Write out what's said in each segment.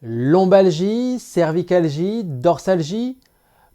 Lombalgie, cervicalgie, dorsalgie.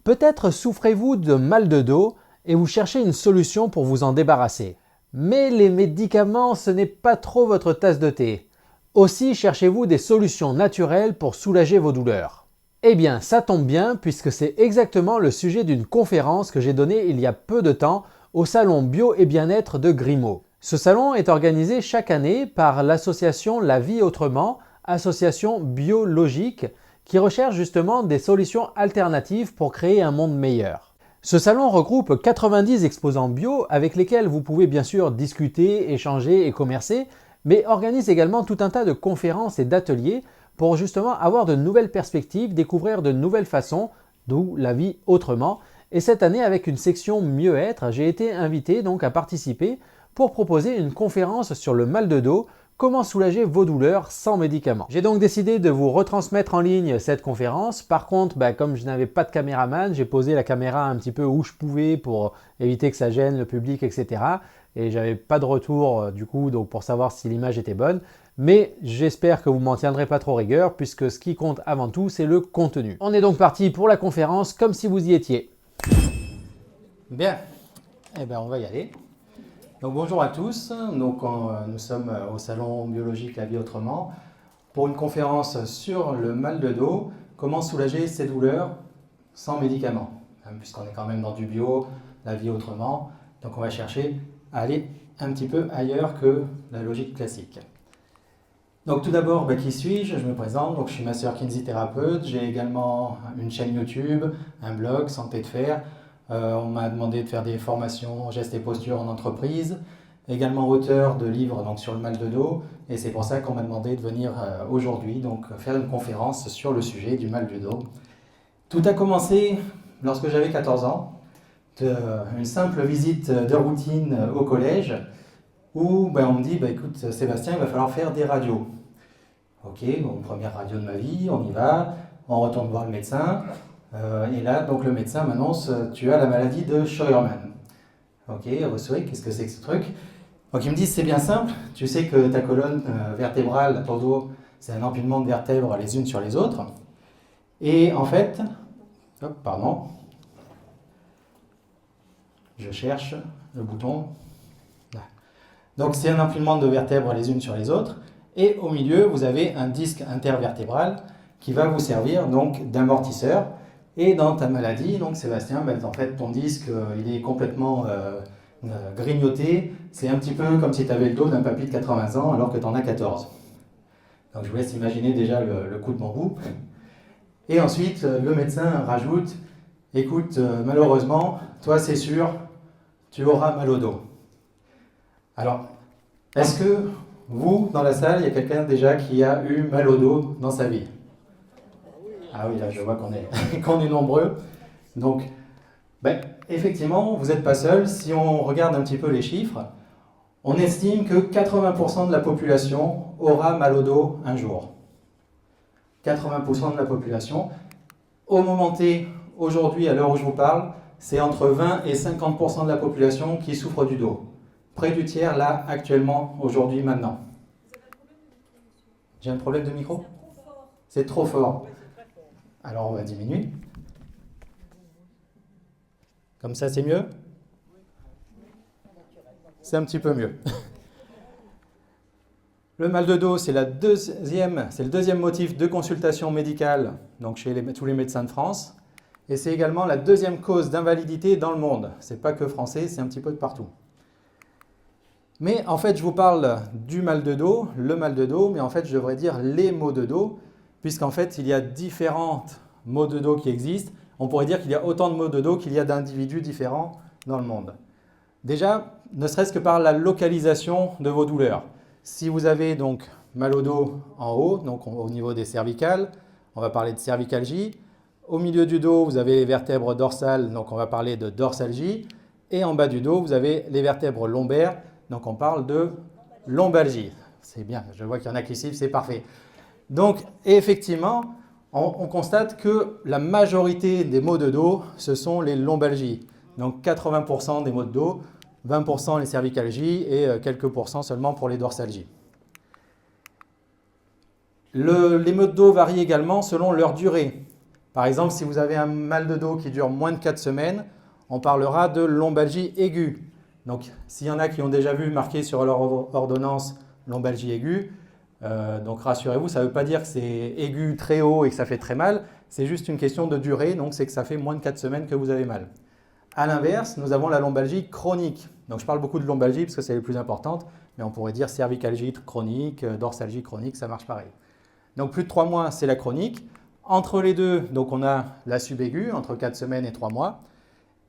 Peut-être souffrez-vous de mal de dos et vous cherchez une solution pour vous en débarrasser. Mais les médicaments, ce n'est pas trop votre tasse de thé. Aussi cherchez-vous des solutions naturelles pour soulager vos douleurs. Eh bien, ça tombe bien puisque c'est exactement le sujet d'une conférence que j'ai donnée il y a peu de temps au salon Bio et Bien-être de Grimaud. Ce salon est organisé chaque année par l'association La Vie Autrement, association biologique qui recherche justement des solutions alternatives pour créer un monde meilleur. Ce salon regroupe 90 exposants bio avec lesquels vous pouvez bien sûr discuter, échanger et commercer, mais organise également tout un tas de conférences et d'ateliers pour justement avoir de nouvelles perspectives, découvrir de nouvelles façons, d'où la vie autrement. Et cette année, avec une section mieux-être, j'ai été invité donc à participer pour proposer une conférence sur le mal de dos, comment soulager vos douleurs sans médicaments. J'ai donc décidé de vous retransmettre en ligne cette conférence. Par contre, comme je n'avais pas de caméraman, j'ai posé la caméra un petit peu où je pouvais pour éviter que ça gêne le public, etc. Et j'avais pas de retour du coup donc pour savoir si l'image était bonne. Mais j'espère que vous m'en tiendrez pas trop rigueur puisque ce qui compte avant tout, c'est le contenu. On est donc parti pour la conférence comme si vous y étiez. Bien, on va y aller. Donc bonjour à tous, nous sommes au salon biologique La Vie Autrement pour une conférence sur le mal de dos, comment soulager ses douleurs sans médicaments, puisqu'on est quand même dans du bio, la vie autrement, donc on va chercher à aller un petit peu ailleurs que la logique classique. Donc tout d'abord, qui suis-je? Je me présente, donc je suis masseur kinésithérapeute, j'ai également une chaîne YouTube, un blog Santé de Fer. On m'a demandé de faire des formations gestes et postures en entreprise, également auteur de livres donc, sur le mal de dos, et c'est pour ça qu'on m'a demandé de venir aujourd'hui faire une conférence sur le sujet du mal du dos. Tout a commencé lorsque j'avais 14 ans, une simple visite de routine au collège, où on me dit, écoute Sébastien, il va falloir faire des radios. Ok, première radio de ma vie, on y va, on retourne voir le médecin. Et là, donc le médecin m'annonce tu as la maladie de Scheuermann. Ok, qu'est-ce que c'est que ce truc? Donc il me dit c'est bien simple, tu sais que ta colonne vertébrale, ton dos, c'est un empilement de vertèbres les unes sur les autres. Et en fait, je cherche le bouton. Là. Donc c'est un empilement de vertèbres les unes sur les autres. Et au milieu, vous avez un disque intervertébral qui va vous servir donc d'amortisseur. Et dans ta maladie, donc Sébastien, en fait ton disque il est complètement grignoté. C'est un petit peu comme si tu avais le dos d'un papy de 80 ans alors que tu en as 14. Donc je vous laisse imaginer déjà le coup de bambou. Et ensuite, le médecin rajoute, écoute, malheureusement, toi c'est sûr, tu auras mal au dos. Alors, est-ce que vous, dans la salle, il y a quelqu'un déjà qui a eu mal au dos dans sa vie? Ah oui, là je vois qu'on est nombreux. Donc, effectivement, vous n'êtes pas seul. Si on regarde un petit peu les chiffres, on estime que 80% de la population aura mal au dos un jour. 80% de la population. Au moment T, aujourd'hui, à l'heure où je vous parle, c'est entre 20 et 50% de la population qui souffre du dos. Près du tiers, là, actuellement, aujourd'hui, maintenant. J'ai un problème de micro? C'est trop fort. Alors, on va diminuer. Comme ça, c'est mieux? C'est un petit peu mieux. Le mal de dos, c'est le deuxième motif de consultation médicale donc chez tous les médecins de France. Et c'est également la deuxième cause d'invalidité dans le monde. Ce n'est pas que français, c'est un petit peu de partout. Mais en fait, je vous parle du mal de dos, le mal de dos, mais en fait, je devrais dire les maux de dos, puisqu'en fait, il y a différents maux de dos qui existent. On pourrait dire qu'il y a autant de maux de dos qu'il y a d'individus différents dans le monde. Déjà, ne serait-ce que par la localisation de vos douleurs. Si vous avez donc mal au dos en haut, donc au niveau des cervicales, on va parler de cervicalgie. Au milieu du dos, vous avez les vertèbres dorsales, donc on va parler de dorsalgie. Et en bas du dos, vous avez les vertèbres lombaires, donc on parle de lombalgie. C'est bien, je vois qu'il y en a qui suivent, c'est parfait. Donc effectivement, on constate que la majorité des maux de dos, ce sont les lombalgies. Donc 80% des maux de dos, 20% les cervicalgies et quelques pourcents seulement pour les dorsalgies. Les maux de dos varient également selon leur durée. Par exemple, si vous avez un mal de dos qui dure moins de 4 semaines, on parlera de lombalgie aiguë. Donc, s'il y en a qui ont déjà vu marqué sur leur ordonnance lombalgie aiguë, donc rassurez-vous, ça ne veut pas dire que c'est aigu très haut et que ça fait très mal, c'est juste une question de durée, donc c'est que ça fait moins de 4 semaines que vous avez mal. A l'inverse, nous avons la lombalgie chronique. Donc je parle beaucoup de lombalgie parce que c'est les plus importantes, mais on pourrait dire cervicalgie chronique, dorsalgie chronique, ça marche pareil. Donc plus de 3 mois, c'est la chronique. Entre les deux, donc on a la subaiguë, entre 4 semaines et 3 mois.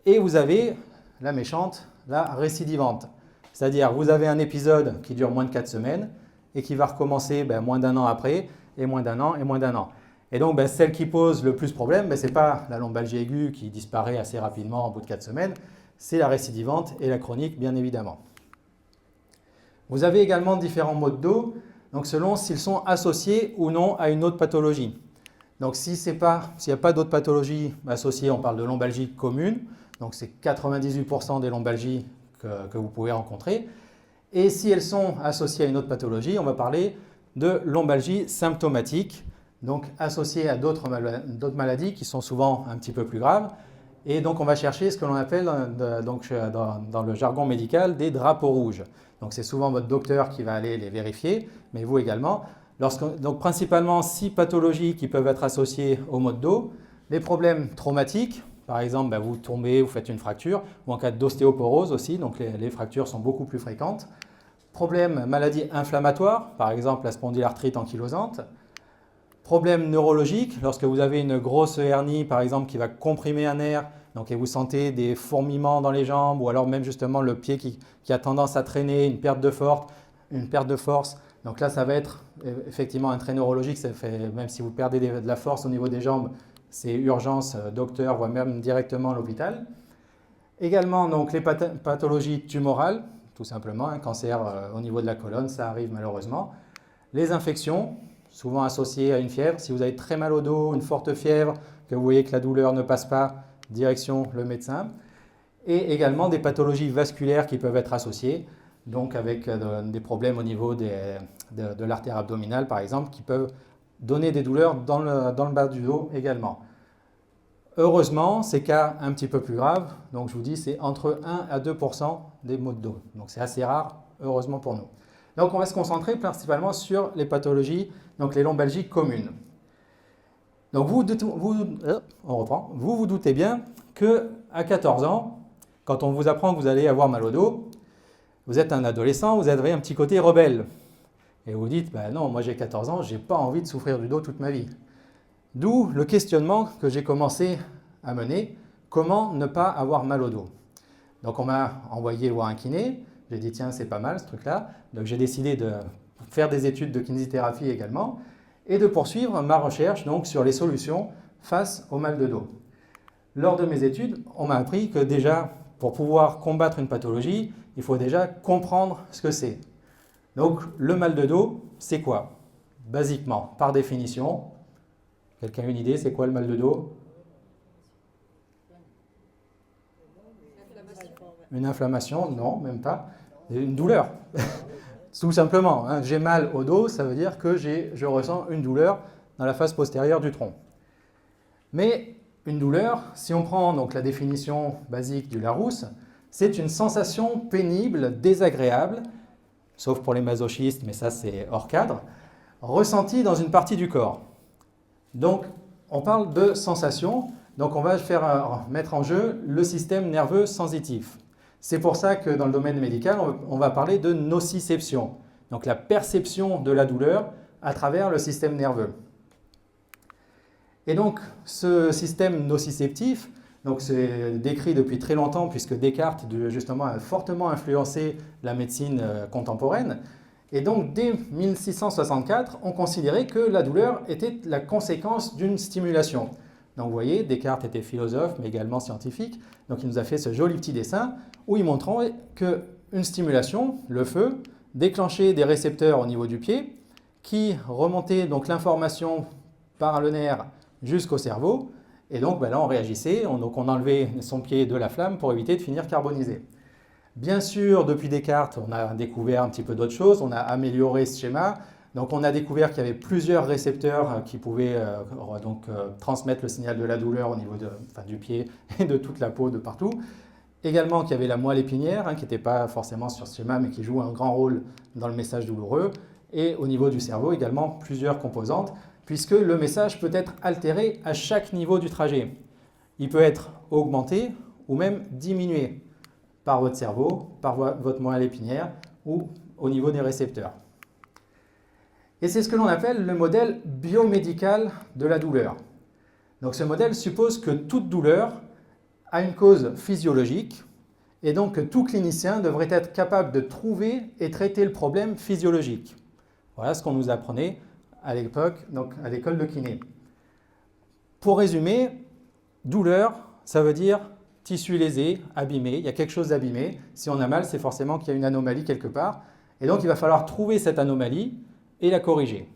Et vous avez la méchante, la récidivante. C'est-à-dire, vous avez un épisode qui dure moins de 4 semaines et qui va recommencer moins d'1 an après, et moins d'1 an, et moins d'1 an. Et donc, celle qui pose le plus problème, ce n'est pas la lombalgie aiguë qui disparaît assez rapidement au bout de 4 semaines, c'est la récidivante et la chronique, bien évidemment. Vous avez également différents maux de dos, donc selon s'ils sont associés ou non à une autre pathologie. Donc, s'il n'y a pas d'autres pathologies associées, on parle de lombalgie commune. Donc, c'est 98% des lombalgies que vous pouvez rencontrer. Et si elles sont associées à une autre pathologie, on va parler de lombalgie symptomatique, donc associée à d'autres maladies qui sont souvent un petit peu plus graves. Et donc, on va chercher ce que l'on appelle dans le jargon médical des drapeaux rouges. Donc, c'est souvent votre docteur qui va aller les vérifier, mais vous également. Donc principalement 6 pathologies qui peuvent être associées au maux de dos. Les problèmes traumatiques, par exemple vous tombez, vous faites une fracture, ou en cas d'ostéoporose aussi, donc les fractures sont beaucoup plus fréquentes. Problèmes maladies inflammatoires, par exemple la spondylarthrite ankylosante. Problèmes neurologiques, lorsque vous avez une grosse hernie par exemple qui va comprimer un nerf, donc, et vous sentez des fourmillements dans les jambes, ou alors même justement le pied qui a tendance à traîner, une perte de force. Donc là, ça va être effectivement un trait neurologique, même si vous perdez de la force au niveau des jambes, c'est urgence, docteur, voire même directement à l'hôpital. Également, donc, les pathologies tumorales, tout simplement, un cancer au niveau de la colonne, ça arrive malheureusement. Les infections, souvent associées à une fièvre. Si vous avez très mal au dos, une forte fièvre, que vous voyez que la douleur ne passe pas, direction le médecin. Et également des pathologies vasculaires qui peuvent être associées, donc avec des problèmes au niveau de l'artère abdominale, par exemple, qui peuvent donner des douleurs dans le bas du dos également. Heureusement, ces cas un petit peu plus graves, donc je vous dis, c'est entre 1 à 2% des maux de dos. Donc c'est assez rare, heureusement pour nous. Donc on va se concentrer principalement sur les pathologies, donc les lombalgies communes. Donc vous doutez bien qu'à 14 ans, quand on vous apprend que vous allez avoir mal au dos, vous êtes un adolescent, vous avez un petit côté rebelle. Et vous dites, non, moi j'ai 14 ans, je n'ai pas envie de souffrir du dos toute ma vie. D'où le questionnement que j'ai commencé à mener, comment ne pas avoir mal au dos. Donc on m'a envoyé voir un kiné, j'ai dit tiens c'est pas mal ce truc-là, donc j'ai décidé de faire des études de kinésithérapie également et de poursuivre ma recherche donc, sur les solutions face au mal de dos. Lors de mes études, on m'a appris que déjà pour pouvoir combattre une pathologie, il faut déjà comprendre ce que c'est. Donc le mal de dos, c'est quoi? Basiquement, par définition, quelqu'un a une idée, c'est quoi le mal de dos? Une inflammation? Non, même pas. Une douleur. Tout simplement, hein. J'ai mal au dos, ça veut dire que je ressens une douleur dans la face postérieure du tronc. Mais une douleur, si on prend donc la définition basique du Larousse, c'est une sensation pénible, désagréable, sauf pour les masochistes, mais ça c'est hors cadre, ressentie dans une partie du corps. Donc, on parle de sensation, donc on va mettre en jeu le système nerveux sensitif. C'est pour ça que dans le domaine médical, on va parler de nociception, donc la perception de la douleur à travers le système nerveux. Et donc, ce système nociceptif, c'est décrit depuis très longtemps puisque Descartes, justement, a fortement influencé la médecine contemporaine. Et donc, dès 1664, on considérait que la douleur était la conséquence d'une stimulation. Donc, vous voyez, Descartes était philosophe, mais également scientifique. Donc, il nous a fait ce joli petit dessin où il montrait qu'une stimulation, le feu, déclenchait des récepteurs au niveau du pied qui remontaient donc l'information par le nerf jusqu'au cerveau. Et donc, là, on réagissait. Donc, on enlevait son pied de la flamme pour éviter de finir carbonisé. Bien sûr, depuis Descartes, on a découvert un petit peu d'autres choses, on a amélioré ce schéma, Donc on a découvert qu'il y avait plusieurs récepteurs qui pouvaient transmettre le signal de la douleur au niveau du pied et de toute la peau de partout. Également qu'il y avait la moelle épinière, qui n'était pas forcément sur ce schéma, mais qui joue un grand rôle dans le message douloureux. Et au niveau du cerveau, également plusieurs composantes, puisque le message peut être altéré à chaque niveau du trajet. Il peut être augmenté ou même diminué par votre cerveau, par votre moelle épinière ou au niveau des récepteurs. Et c'est ce que l'on appelle le modèle biomédical de la douleur. Donc ce modèle suppose que toute douleur a une cause physiologique et donc que tout clinicien devrait être capable de trouver et traiter le problème physiologique. Voilà ce qu'on nous apprenait à l'époque, donc à l'école de kiné. Pour résumer, douleur, ça veut dire tissu lésé, abîmé, il y a quelque chose d'abîmé. Si on a mal, c'est forcément qu'il y a une anomalie quelque part. Et donc il va falloir trouver cette anomalie et la corriger.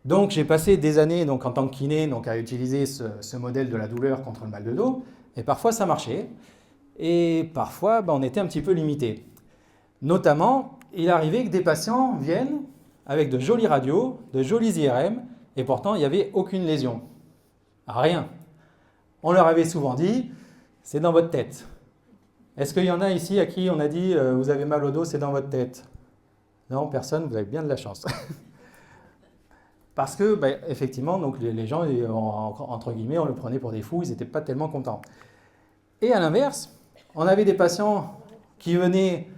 Donc j'ai passé des années en tant que kiné à utiliser ce modèle de la douleur contre le mal de dos, et parfois ça marchait, et parfois on était un petit peu limité. Notamment, il arrivait que des patients viennent avec de jolies radios, de jolis IRM, et pourtant il n'y avait aucune lésion. Rien. On leur avait souvent dit, c'est dans votre tête. Est-ce qu'il y en a ici à qui on a dit, vous avez mal au dos, c'est dans votre tête? Non, personne, vous avez bien de la chance. Parce que, effectivement, les gens, entre guillemets, on le prenait pour des fous, ils n'étaient pas tellement contents. Et à l'inverse, on avait des patients qui venaient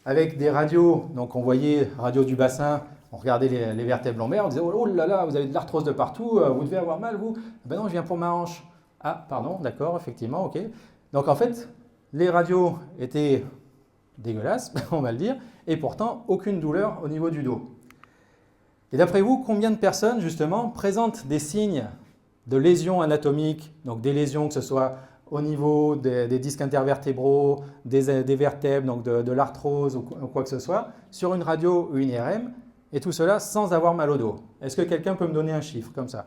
avec des radios, donc on voyait radio du bassin, on regardait les vertèbres lombaires, on disait oh là là, vous avez de l'arthrose de partout, vous devez avoir mal, vous? Ben non, je viens pour ma hanche. Ah, pardon, d'accord, effectivement, ok. Donc en fait, les radios étaient dégueulasses, on va le dire, et pourtant aucune douleur au niveau du dos. Et d'après vous, combien de personnes, justement, présentent des signes de lésions anatomiques, donc des lésions que ce soit au niveau des disques intervertébraux, des vertèbres, donc de l'arthrose ou quoi que ce soit, sur une radio ou une IRM, et tout cela sans avoir mal au dos? Est-ce que quelqu'un peut me donner un chiffre comme ça?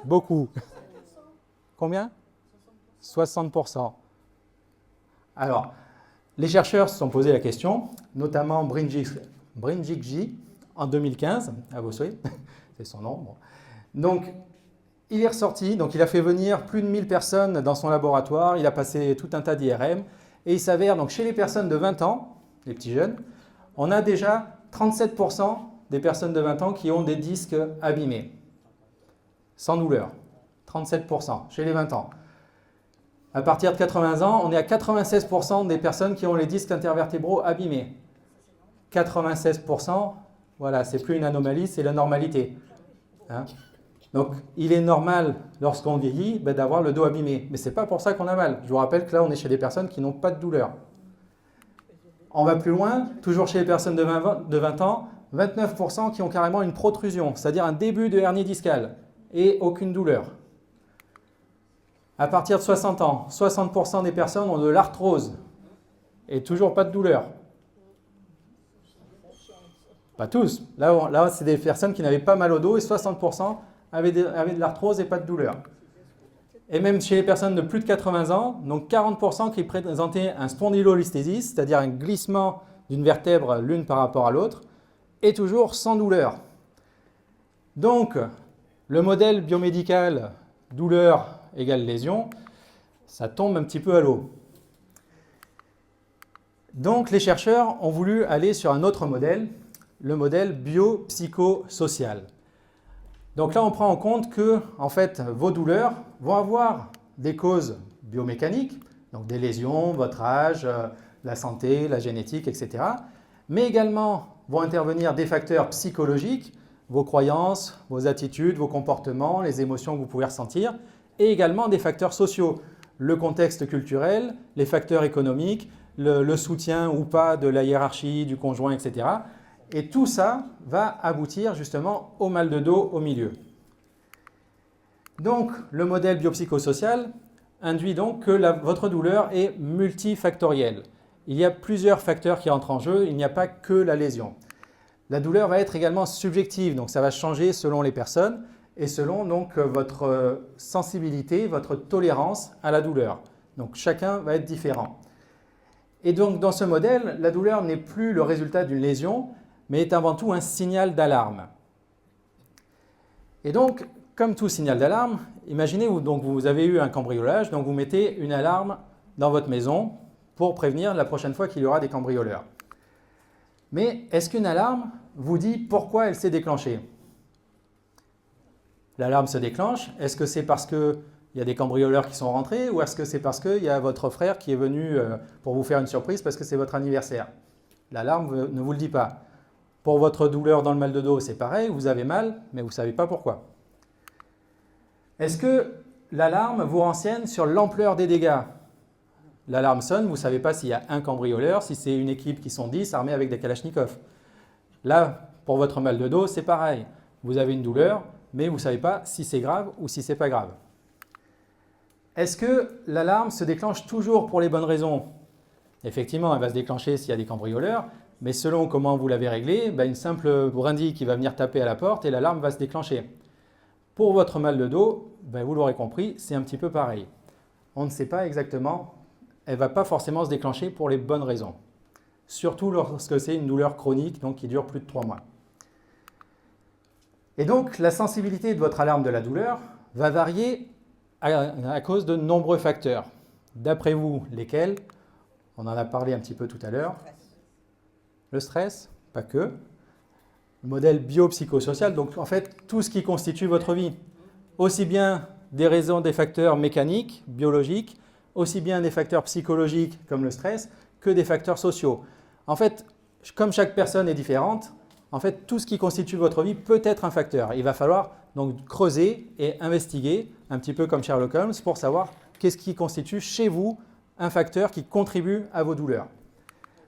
Beaucoup. Combien? 60%. Alors, les chercheurs se sont posé la question, notamment Brinjikji en 2015, à vos souhaits, c'est son nom. Bon. Donc, il est ressorti, donc il a fait venir plus de 1000 personnes dans son laboratoire, il a passé tout un tas d'IRM, et il s'avère, donc chez les personnes de 20 ans, les petits jeunes, on a déjà 37% des personnes de 20 ans qui ont des disques abîmés, sans douleur. 37% chez les 20 ans. À partir de 80 ans, on est à 96% des personnes qui ont les disques intervertébraux abîmés. 96%, voilà, c'est plus une anomalie, c'est la normalité. Hein? Donc, il est normal, lorsqu'on vieillit, d'avoir le dos abîmé. Mais ce n'est pas pour ça qu'on a mal. Je vous rappelle que là, on est chez des personnes qui n'ont pas de douleur. On va plus loin, toujours chez les personnes de 20 ans, 29% qui ont carrément une protrusion, c'est-à-dire un début de hernie discale, et aucune douleur. À partir de 60 ans, 60% des personnes ont de l'arthrose, et toujours pas de douleur. Pas tous. Là c'est des personnes qui n'avaient pas mal au dos, et 60% avaient de l'arthrose et pas de douleur. Et même chez les personnes de plus de 80 ans, donc 40% qui présentaient un spondylolisthésis, c'est-à-dire un glissement d'une vertèbre l'une par rapport à l'autre, et toujours sans douleur. Donc, le modèle biomédical douleur égale lésion, ça tombe un petit peu à l'eau. Donc, les chercheurs ont voulu aller sur un autre modèle, le modèle biopsychosocial. Donc là, on prend en compte que, en fait, vos douleurs vont avoir des causes biomécaniques, donc des lésions, votre âge, la santé, la génétique, etc. Mais également vont intervenir des facteurs psychologiques, vos croyances, vos attitudes, vos comportements, les émotions que vous pouvez ressentir, et également des facteurs sociaux, le contexte culturel, les facteurs économiques, le soutien ou pas de la hiérarchie, du conjoint, etc. Et tout ça va aboutir justement au mal de dos au milieu. Donc, le modèle biopsychosocial induit donc que votre douleur est multifactorielle. Il y a plusieurs facteurs qui entrent en jeu, il n'y a pas que la lésion. La douleur va être également subjective, donc ça va changer selon les personnes et selon donc votre sensibilité, votre tolérance à la douleur. Donc chacun va être différent. Et donc, dans ce modèle, la douleur n'est plus le résultat d'une lésion, mais est avant tout un signal d'alarme. Et donc, comme tout signal d'alarme, imaginez donc vous avez eu un cambriolage, donc vous mettez une alarme dans votre maison pour prévenir la prochaine fois qu'il y aura des cambrioleurs. Mais est-ce qu'une alarme vous dit pourquoi elle s'est déclenchée? L'alarme se déclenche, est-ce que c'est parce qu'il y a des cambrioleurs qui sont rentrés ou est-ce que c'est parce qu'il y a votre frère qui est venu pour vous faire une surprise parce que c'est votre anniversaire? L'alarme ne vous le dit pas. Pour votre douleur dans le mal de dos, c'est pareil, vous avez mal, mais vous ne savez pas pourquoi. Est-ce que l'alarme vous renseigne sur l'ampleur des dégâts? L'alarme sonne, vous ne savez pas s'il y a un cambrioleur, si c'est une équipe qui sont 10 armés avec des kalachnikovs. Là, pour votre mal de dos, c'est pareil. Vous avez une douleur, mais vous ne savez pas si c'est grave ou si ce n'est pas grave. Est-ce que l'alarme se déclenche toujours pour les bonnes raisons? Effectivement, elle va se déclencher s'il y a des cambrioleurs, mais selon comment vous l'avez réglé, une simple brindille qui va venir taper à la porte et l'alarme va se déclencher. Pour votre mal de dos, vous l'aurez compris, c'est un petit peu pareil. On ne sait pas exactement, elle ne va pas forcément se déclencher pour les bonnes raisons. Surtout lorsque c'est une douleur chronique, donc qui dure plus de 3 mois. Et donc, la sensibilité de votre alarme de la douleur va varier à cause de nombreux facteurs. D'après vous, lesquels? On en a parlé un petit peu tout à l'heure. Le stress, pas que. Le modèle biopsychosocial, donc en fait, tout ce qui constitue votre vie. Aussi bien des raisons, des facteurs mécaniques, biologiques, aussi bien des facteurs psychologiques comme le stress, que des facteurs sociaux. En fait, comme chaque personne est différente, en fait, tout ce qui constitue votre vie peut être un facteur. Il va falloir donc creuser et investiguer, un petit peu comme Sherlock Holmes, pour savoir qu'est-ce qui constitue chez vous un facteur qui contribue à vos douleurs.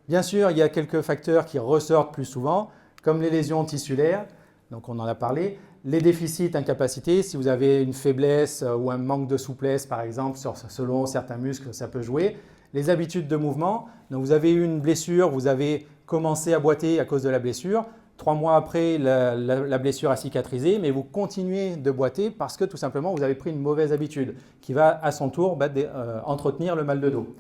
Bien sûr, il y a quelques facteurs qui ressortent plus souvent, comme les lésions tissulaires, donc on en a parlé, les déficits, incapacités, si vous avez une faiblesse ou un manque de souplesse par exemple, selon certains muscles, ça peut jouer. Les habitudes de mouvement, donc vous avez eu une blessure, vous avez commencé à boiter à cause de la blessure, 3 mois après, la blessure a cicatrisé, mais vous continuez de boiter parce que tout simplement vous avez pris une mauvaise habitude qui va à son tour entretenir le mal de dos.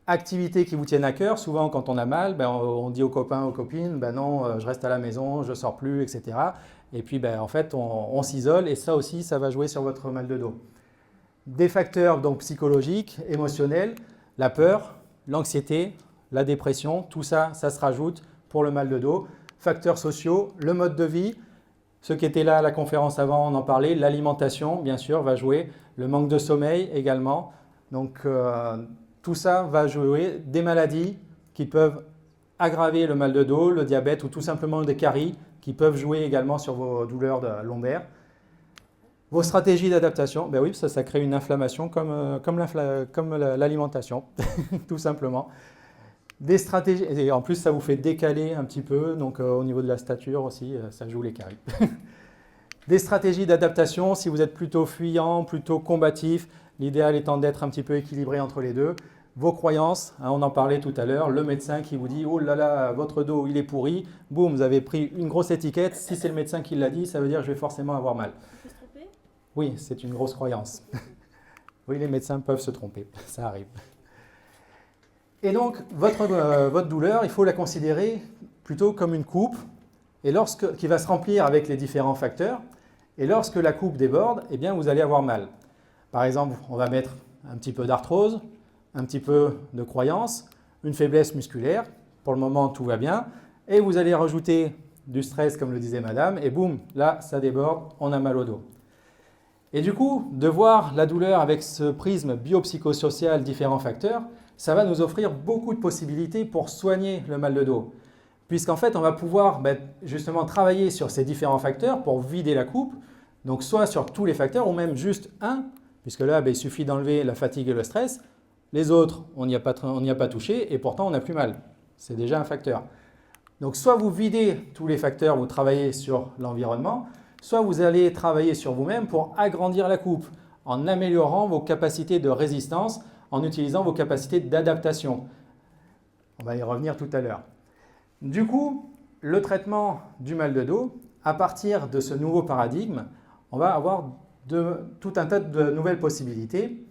Activités qui vous tiennent à cœur, souvent quand on a mal, on dit aux copains, aux copines, non, je reste à la maison, je ne sors plus, etc. Et puis en fait, on s'isole et ça aussi, ça va jouer sur votre mal de dos. Des facteurs donc psychologiques, émotionnels, la peur, l'anxiété, la dépression, tout ça, ça se rajoute pour le mal de dos. Facteurs sociaux, le mode de vie, ceux qui étaient là à la conférence avant, on en parlait, l'alimentation, bien sûr, va jouer, le manque de sommeil également. Donc, tout ça va jouer, des maladies qui peuvent aggraver le mal de dos, le diabète ou tout simplement des caries qui peuvent jouer également sur vos douleurs lombaires. Vos stratégies d'adaptation, oui, ça crée une inflammation comme l'alimentation, tout simplement. Des stratégies, et en plus ça vous fait décaler un petit peu, donc au niveau de la stature aussi, ça joue les caries. Des stratégies d'adaptation, si vous êtes plutôt fuyant, plutôt combatif, l'idéal étant d'être un petit peu équilibré entre les deux. Vos croyances, on en parlait tout à l'heure, le médecin qui vous dit « Oh là là, votre dos il est pourri », boum, vous avez pris une grosse étiquette, si c'est le médecin qui l'a dit, ça veut dire que je vais forcément avoir mal. Tu peux se tromper? Oui, c'est une grosse croyance. Oui, les médecins peuvent se tromper, ça arrive. Et donc, votre douleur, il faut la considérer plutôt comme une coupe qui va se remplir avec les différents facteurs. Et lorsque la coupe déborde, vous allez avoir mal. Par exemple, on va mettre un petit peu d'arthrose, un petit peu de croyance, une faiblesse musculaire. Pour le moment, tout va bien. Et vous allez rajouter du stress, comme le disait madame, et boum, là, ça déborde, on a mal au dos. Et du coup, de voir la douleur avec ce prisme biopsychosocial, différents facteurs, ça va nous offrir beaucoup de possibilités pour soigner le mal de dos. Puisqu'en fait, on va pouvoir justement travailler sur ces différents facteurs pour vider la coupe, donc soit sur tous les facteurs ou même juste un, puisque là, il suffit d'enlever la fatigue et le stress. Les autres, on n'y a pas touché et pourtant on n'a plus mal. C'est déjà un facteur. Donc soit vous videz tous les facteurs, vous travaillez sur l'environnement, soit vous allez travailler sur vous-même pour agrandir la coupe en améliorant vos capacités de résistance, en utilisant vos capacités d'adaptation. On va y revenir tout à l'heure. Du coup, le traitement du mal de dos, à partir de ce nouveau paradigme, on va avoir tout un tas de nouvelles possibilités.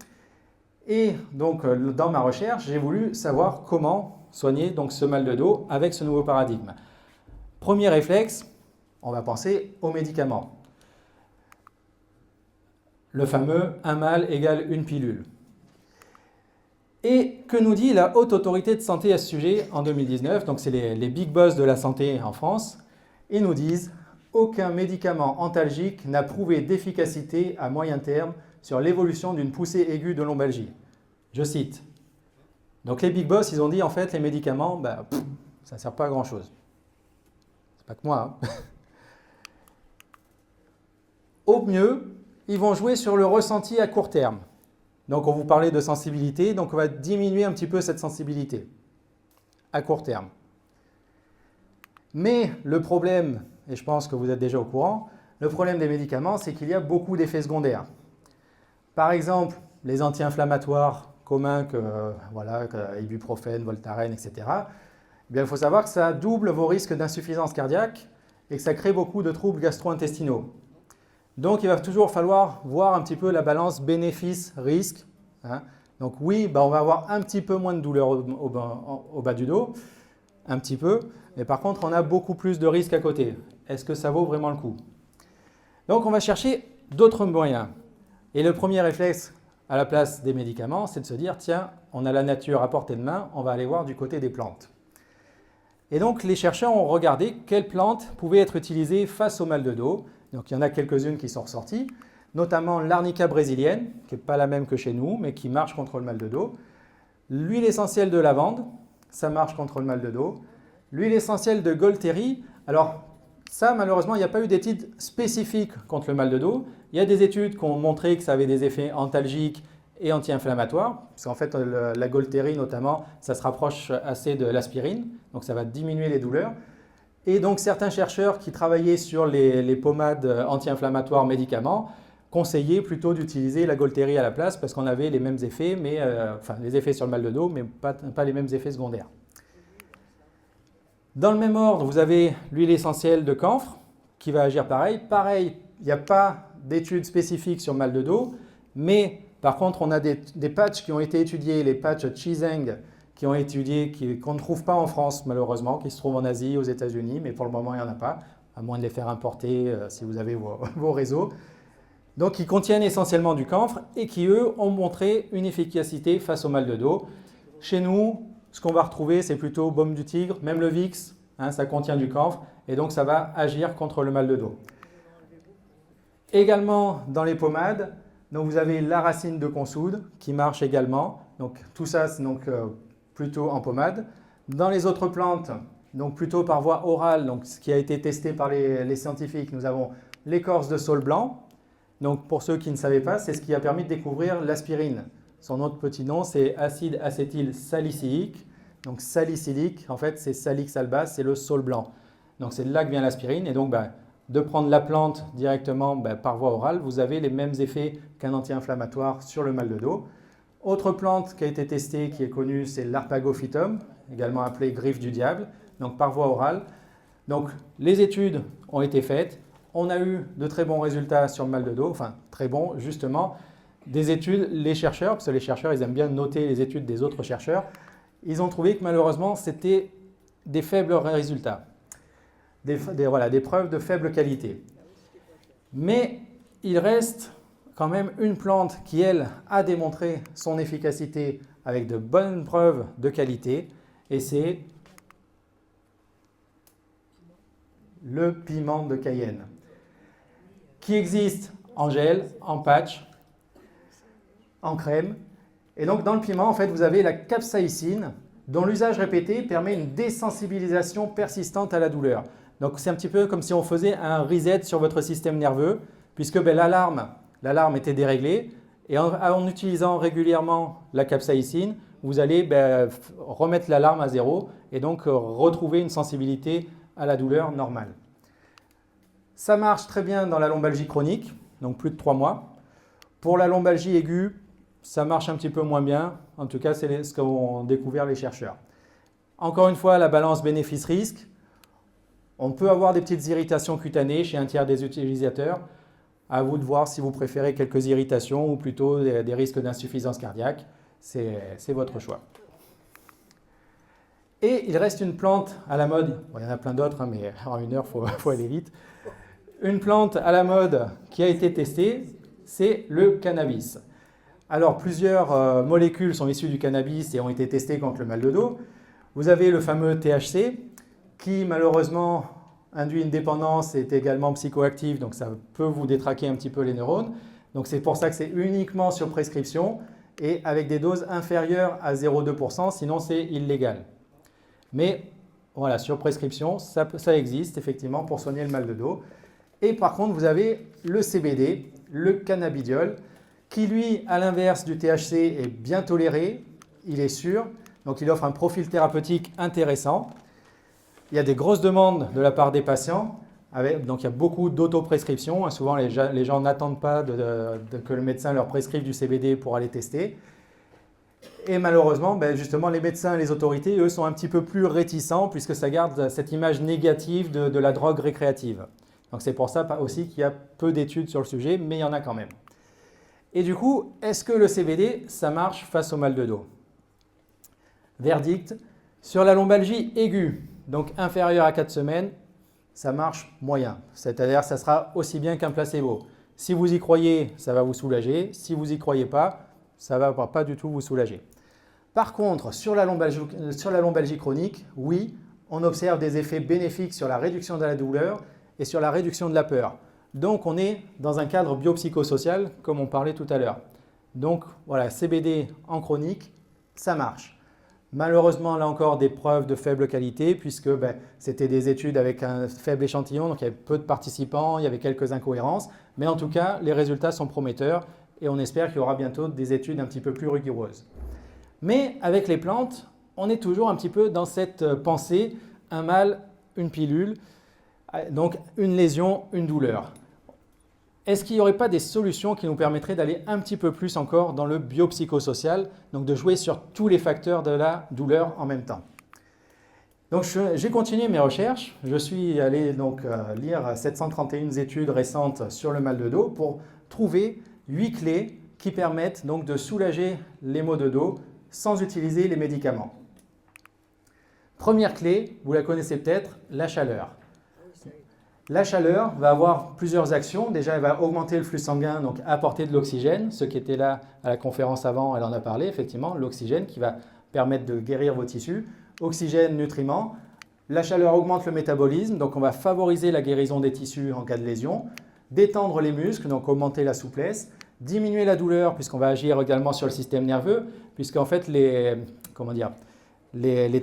Et donc, dans ma recherche, j'ai voulu savoir comment soigner donc, ce mal de dos avec ce nouveau paradigme. Premier réflexe, on va penser aux médicaments. Le fameux « un mal égale une pilule ». Et que nous dit la Haute Autorité de Santé à ce sujet en 2019? Donc c'est les big boss de la santé en France. Ils nous disent « Aucun médicament antalgique n'a prouvé d'efficacité à moyen terme sur l'évolution d'une poussée aiguë de lombalgie. » Je cite. Donc les big boss, ils ont dit en fait les médicaments, ça ne sert pas à grand chose. C'est pas que moi. Hein. Au mieux, ils vont jouer sur le ressenti à court terme. Donc on vous parlait de sensibilité, donc on va diminuer un petit peu cette sensibilité à court terme. Mais le problème, et je pense que vous êtes déjà au courant, le problème des médicaments, c'est qu'il y a beaucoup d'effets secondaires. Par exemple, les anti-inflammatoires communs que ibuprofène, Voltaren, etc. Il faut savoir que ça double vos risques d'insuffisance cardiaque et que ça crée beaucoup de troubles gastro-intestinaux. Donc, il va toujours falloir voir un petit peu la balance bénéfice-risque. Hein. Donc oui, on va avoir un petit peu moins de douleur au bas du dos, un petit peu, mais par contre, on a beaucoup plus de risques à côté. Est-ce que ça vaut vraiment le coup? Donc, on va chercher d'autres moyens. Et le premier réflexe à la place des médicaments, c'est de se dire, tiens, on a la nature à portée de main, on va aller voir du côté des plantes. Et donc, les chercheurs ont regardé quelles plantes pouvaient être utilisées face au mal de dos. Donc, il y en a quelques-unes qui sont ressorties, notamment l'arnica brésilienne, qui n'est pas la même que chez nous, mais qui marche contre le mal de dos. L'huile essentielle de lavande, ça marche contre le mal de dos. L'huile essentielle de Golteri, alors ça, malheureusement, il n'y a pas eu d'études spécifiques contre le mal de dos. Il y a des études qui ont montré que ça avait des effets antalgiques et anti-inflammatoires, parce qu'en fait, la Golteri, notamment, ça se rapproche assez de l'aspirine, donc ça va diminuer les douleurs. Et donc, certains chercheurs qui travaillaient sur les pommades anti-inflammatoires médicaments conseillaient plutôt d'utiliser la Golteri à la place parce qu'on avait les mêmes effets, les effets sur le mal de dos, mais pas les mêmes effets secondaires. Dans le même ordre, vous avez l'huile essentielle de camphre qui va agir pareil. Pareil, il n'y a pas d'études spécifiques sur le mal de dos, mais par contre, on a des patchs qui ont été étudiés, les patchs Chizeng, qui ont étudié, qu'on ne trouve pas en France malheureusement, qui se trouvent en Asie, aux États-Unis, mais pour le moment il n'y en a pas, à moins de les faire importer si vous avez vos réseaux. Donc qui contiennent essentiellement du camphre et qui eux ont montré une efficacité face au mal de dos. Chez nous, ce qu'on va retrouver c'est plutôt baume du tigre, même le Vicks, hein, ça contient du camphre et donc ça va agir contre le mal de dos. Également dans les pommades, donc vous avez la racine de consoude qui marche également. Donc tout ça c'est plutôt en pommade. Dans les autres plantes, donc plutôt par voie orale, donc ce qui a été testé par les scientifiques, nous avons l'écorce de saule blanc. Donc pour ceux qui ne savaient pas, c'est ce qui a permis de découvrir l'aspirine. Son autre petit nom, c'est acide acétyl salicylique. Donc salicylique, en fait, c'est Salix albas, c'est le saule blanc. Donc c'est de là que vient l'aspirine. Et donc de prendre la plante directement par voie orale, vous avez les mêmes effets qu'un anti-inflammatoire sur le mal de dos. Autre plante qui a été testée, qui est connue, c'est l'Arpagophytum, également appelée griffe du diable, donc par voie orale. Donc les études ont été faites, on a eu de très bons résultats sur le mal de dos, enfin très bons justement. Des études, les chercheurs, parce que les chercheurs ils aiment bien noter les études des autres chercheurs, ils ont trouvé que malheureusement c'était des faibles résultats, des preuves de faible qualité. Mais il reste quand même une plante qui, elle, a démontré son efficacité avec de bonnes preuves de qualité, et c'est le piment de Cayenne, qui existe en gel, en patch, en crème. Et donc dans le piment, en fait, vous avez la capsaïcine, dont l'usage répété permet une désensibilisation persistante à la douleur. Donc c'est un petit peu comme si on faisait un reset sur votre système nerveux, puisque l'alarme était déréglée, et en utilisant régulièrement la capsaïcine, vous allez remettre l'alarme à zéro et donc retrouver une sensibilité à la douleur normale. Ça marche très bien dans la lombalgie chronique, donc plus de 3 mois. Pour la lombalgie aiguë, ça marche un petit peu moins bien, en tout cas c'est ce qu'ont découvert les chercheurs. Encore une fois, la balance bénéfice-risque. On peut avoir des petites irritations cutanées chez un tiers des utilisateurs. À vous de voir si vous préférez quelques irritations ou plutôt des risques d'insuffisance cardiaque. C'est votre choix. Et il reste une plante à la mode, bon, il y en a plein d'autres, hein, mais en une heure, il faut aller vite. Une plante à la mode qui a été testée, c'est le cannabis. Alors, plusieurs molécules sont issues du cannabis et ont été testées contre le mal de dos. Vous avez le fameux THC, qui malheureusement induit une dépendance et est également psychoactif, donc ça peut vous détraquer un petit peu les neurones. Donc c'est pour ça que c'est uniquement sur prescription et avec des doses inférieures à 0,2%, sinon c'est illégal. Mais voilà, sur prescription, ça existe effectivement pour soigner le mal de dos. Et par contre, vous avez le CBD, le cannabidiol, qui lui, à l'inverse du THC, est bien toléré, il est sûr, donc il offre un profil thérapeutique intéressant. Il y a des grosses demandes de la part des patients, donc il y a beaucoup d'autoprescription. Souvent, les gens n'attendent pas que le médecin leur prescrive du CBD pour aller tester. Et malheureusement, justement, les médecins et les autorités, eux, sont un petit peu plus réticents puisque ça garde cette image négative de la drogue récréative. Donc c'est pour ça aussi qu'il y a peu d'études sur le sujet, mais il y en a quand même. Et du coup, est-ce que le CBD, ça marche face au mal de dos? Verdict, sur la lombalgie aiguë, donc inférieure à 4 semaines, ça marche moyen. C'est-à-dire que ça sera aussi bien qu'un placebo. Si vous y croyez, ça va vous soulager. Si vous n'y croyez pas, ça ne va pas du tout vous soulager. Par contre, sur la lombalgie chronique, oui, on observe des effets bénéfiques sur la réduction de la douleur et sur la réduction de la peur. Donc, on est dans un cadre biopsychosocial, comme on parlait tout à l'heure. Donc, voilà, CBD en chronique, ça marche. Malheureusement, là encore, des preuves de faible qualité, puisque c'était des études avec un faible échantillon, donc il y avait peu de participants, il y avait quelques incohérences. Mais en tout cas, les résultats sont prometteurs et on espère qu'il y aura bientôt des études un petit peu plus rigoureuses. Mais avec les plantes, on est toujours un petit peu dans cette pensée, un mal, une pilule, donc une lésion, une douleur. Est-ce qu'il n'y aurait pas des solutions qui nous permettraient d'aller un petit peu plus encore dans le biopsychosocial, donc de jouer sur tous les facteurs de la douleur en même temps? Donc j'ai continué mes recherches, je suis allé donc lire 731 études récentes sur le mal de dos pour trouver 8 clés qui permettent donc de soulager les maux de dos sans utiliser les médicaments. Première clé, vous la connaissez peut-être, la chaleur. La chaleur va avoir plusieurs actions. Déjà, elle va augmenter le flux sanguin, donc apporter de l'oxygène. Ceux qui étaient là à la conférence avant, elle en a parlé, effectivement, l'oxygène qui va permettre de guérir vos tissus. Oxygène, nutriments. La chaleur augmente le métabolisme, donc on va favoriser la guérison des tissus en cas de lésion. Détendre les muscles, donc augmenter la souplesse. Diminuer la douleur, puisqu'on va agir également sur le système nerveux, puisqu'en fait, les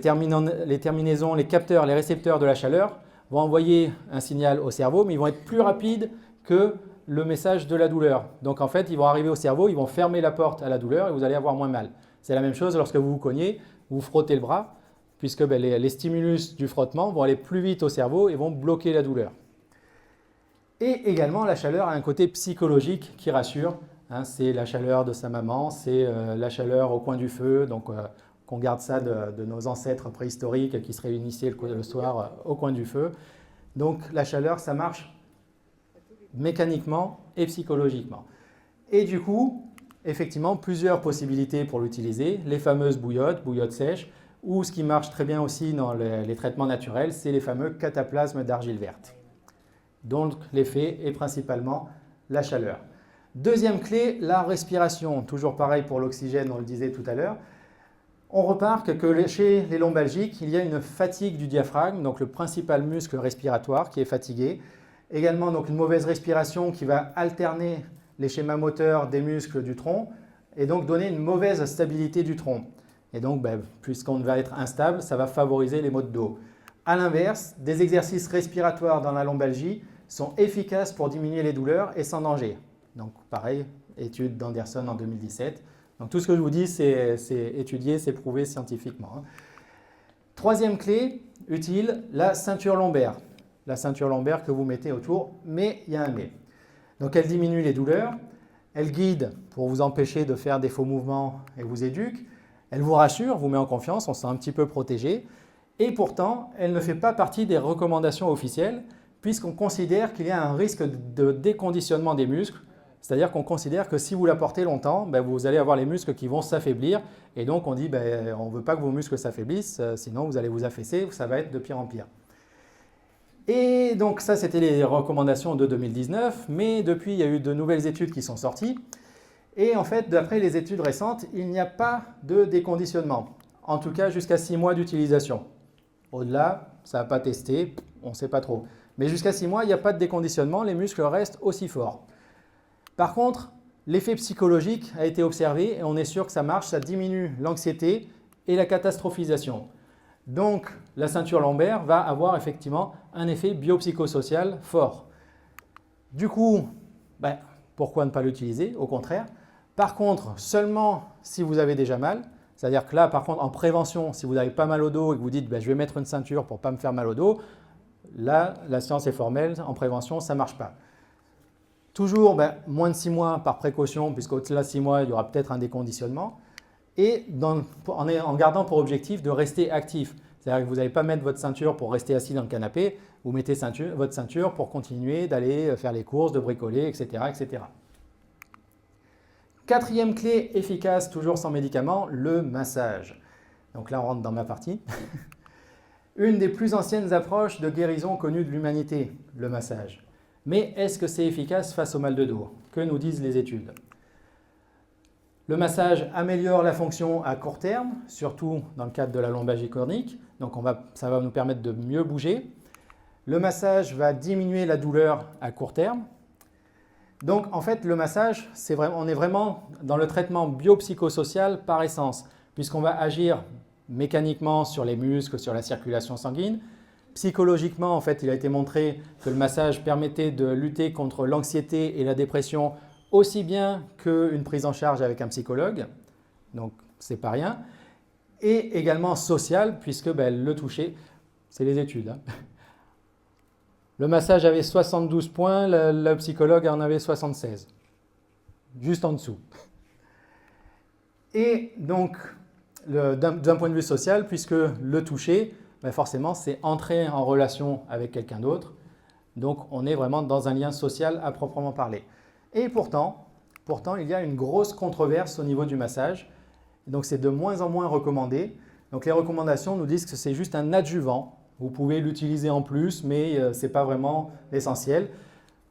terminaisons, les capteurs, les récepteurs de la chaleur vont envoyer un signal au cerveau, mais ils vont être plus rapides que le message de la douleur. Donc en fait, ils vont arriver au cerveau, ils vont fermer la porte à la douleur et vous allez avoir moins mal. C'est la même chose lorsque vous vous cognez, vous frottez le bras, puisque les stimulus du frottement vont aller plus vite au cerveau et vont bloquer la douleur. Et également, la chaleur a un côté psychologique qui rassure. C'est la chaleur de sa maman, c'est la chaleur au coin du feu, donc qu'on garde ça de nos ancêtres préhistoriques qui se réunissaient le soir au coin du feu. Donc la chaleur, ça marche mécaniquement et psychologiquement. Et du coup, effectivement, plusieurs possibilités pour l'utiliser. Les fameuses bouillottes sèches, ou ce qui marche très bien aussi dans les traitements naturels, c'est les fameux cataplasmes d'argile verte. Donc l'effet est principalement la chaleur. Deuxième clé, la respiration. Toujours pareil pour l'oxygène, on le disait tout à l'heure. On remarque que chez les lombalgiques, il y a une fatigue du diaphragme, donc le principal muscle respiratoire qui est fatigué. Également donc une mauvaise respiration qui va alterner les schémas moteurs des muscles du tronc et donc donner une mauvaise stabilité du tronc. Et donc, puisqu'on va être instable, ça va favoriser les maux de dos. A l'inverse, des exercices respiratoires dans la lombalgie sont efficaces pour diminuer les douleurs et sans danger. Donc pareil, étude d'Anderson en 2017. Donc tout ce que je vous dis, c'est étudié, c'est prouvé scientifiquement. Troisième clé utile, la ceinture lombaire. La ceinture lombaire que vous mettez autour, mais il y a un mais. Donc elle diminue les douleurs, elle guide pour vous empêcher de faire des faux mouvements et vous éduque, elle vous rassure, vous met en confiance, on se sent un petit peu protégé, et pourtant elle ne fait pas partie des recommandations officielles puisqu'on considère qu'il y a un risque de déconditionnement des muscles. C'est-à-dire qu'on considère que si vous la portez longtemps, vous allez avoir les muscles qui vont s'affaiblir. Et donc, on dit on ne veut pas que vos muscles s'affaiblissent, sinon vous allez vous affaisser, ça va être de pire en pire. Et donc, ça, c'était les recommandations de 2019. Mais depuis, il y a eu de nouvelles études qui sont sorties. Et en fait, d'après les études récentes, il n'y a pas de déconditionnement. En tout cas, jusqu'à 6 mois d'utilisation. Au-delà, ça n'a pas testé, on ne sait pas trop. Mais jusqu'à 6 mois, il n'y a pas de déconditionnement, les muscles restent aussi forts. Par contre, l'effet psychologique a été observé et on est sûr que ça marche, ça diminue l'anxiété et la catastrophisation. Donc, la ceinture lombaire va avoir effectivement un effet biopsychosocial fort. Du coup, pourquoi ne pas l'utiliser? Au contraire. Par contre, seulement si vous avez déjà mal, c'est-à-dire que là, par contre, en prévention, si vous n'avez pas mal au dos et que vous dites je vais mettre une ceinture pour ne pas me faire mal au dos, là, la science est formelle, en prévention, ça ne marche pas. Toujours moins de 6 mois par précaution, puisqu'au-delà de 6 mois, il y aura peut-être un déconditionnement. Et en gardant pour objectif de rester actif. C'est-à-dire que vous n'allez pas mettre votre ceinture pour rester assis dans le canapé, vous mettez votre ceinture pour continuer d'aller faire les courses, de bricoler, etc., etc. Quatrième clé efficace, toujours sans médicaments, le massage. Donc là, on rentre dans ma partie. Une des plus anciennes approches de guérison connues de l'humanité, le massage. Mais est-ce que c'est efficace face au mal de dos? Que nous disent les études? Le massage améliore la fonction à court terme, surtout dans le cadre de la lombalgie chronique. Donc ça va nous permettre de mieux bouger. Le massage va diminuer la douleur à court terme. Donc en fait, le massage, on est vraiment dans le traitement biopsychosocial par essence, puisqu'on va agir mécaniquement sur les muscles, sur la circulation sanguine. Psychologiquement, en fait, il a été montré que le massage permettait de lutter contre l'anxiété et la dépression aussi bien qu'une prise en charge avec un psychologue. Donc, c'est pas rien. Et également social, puisque le toucher, c'est les études. Le massage avait 72 points, le psychologue en avait 76. Juste en dessous. Et donc, d'un point de vue social, puisque le toucher, forcément, c'est entrer en relation avec quelqu'un d'autre. Donc, on est vraiment dans un lien social à proprement parler. Et pourtant, il y a une grosse controverse au niveau du massage. Donc, c'est de moins en moins recommandé. Donc, les recommandations nous disent que c'est juste un adjuvant. Vous pouvez l'utiliser en plus, mais ce n'est pas vraiment l'essentiel.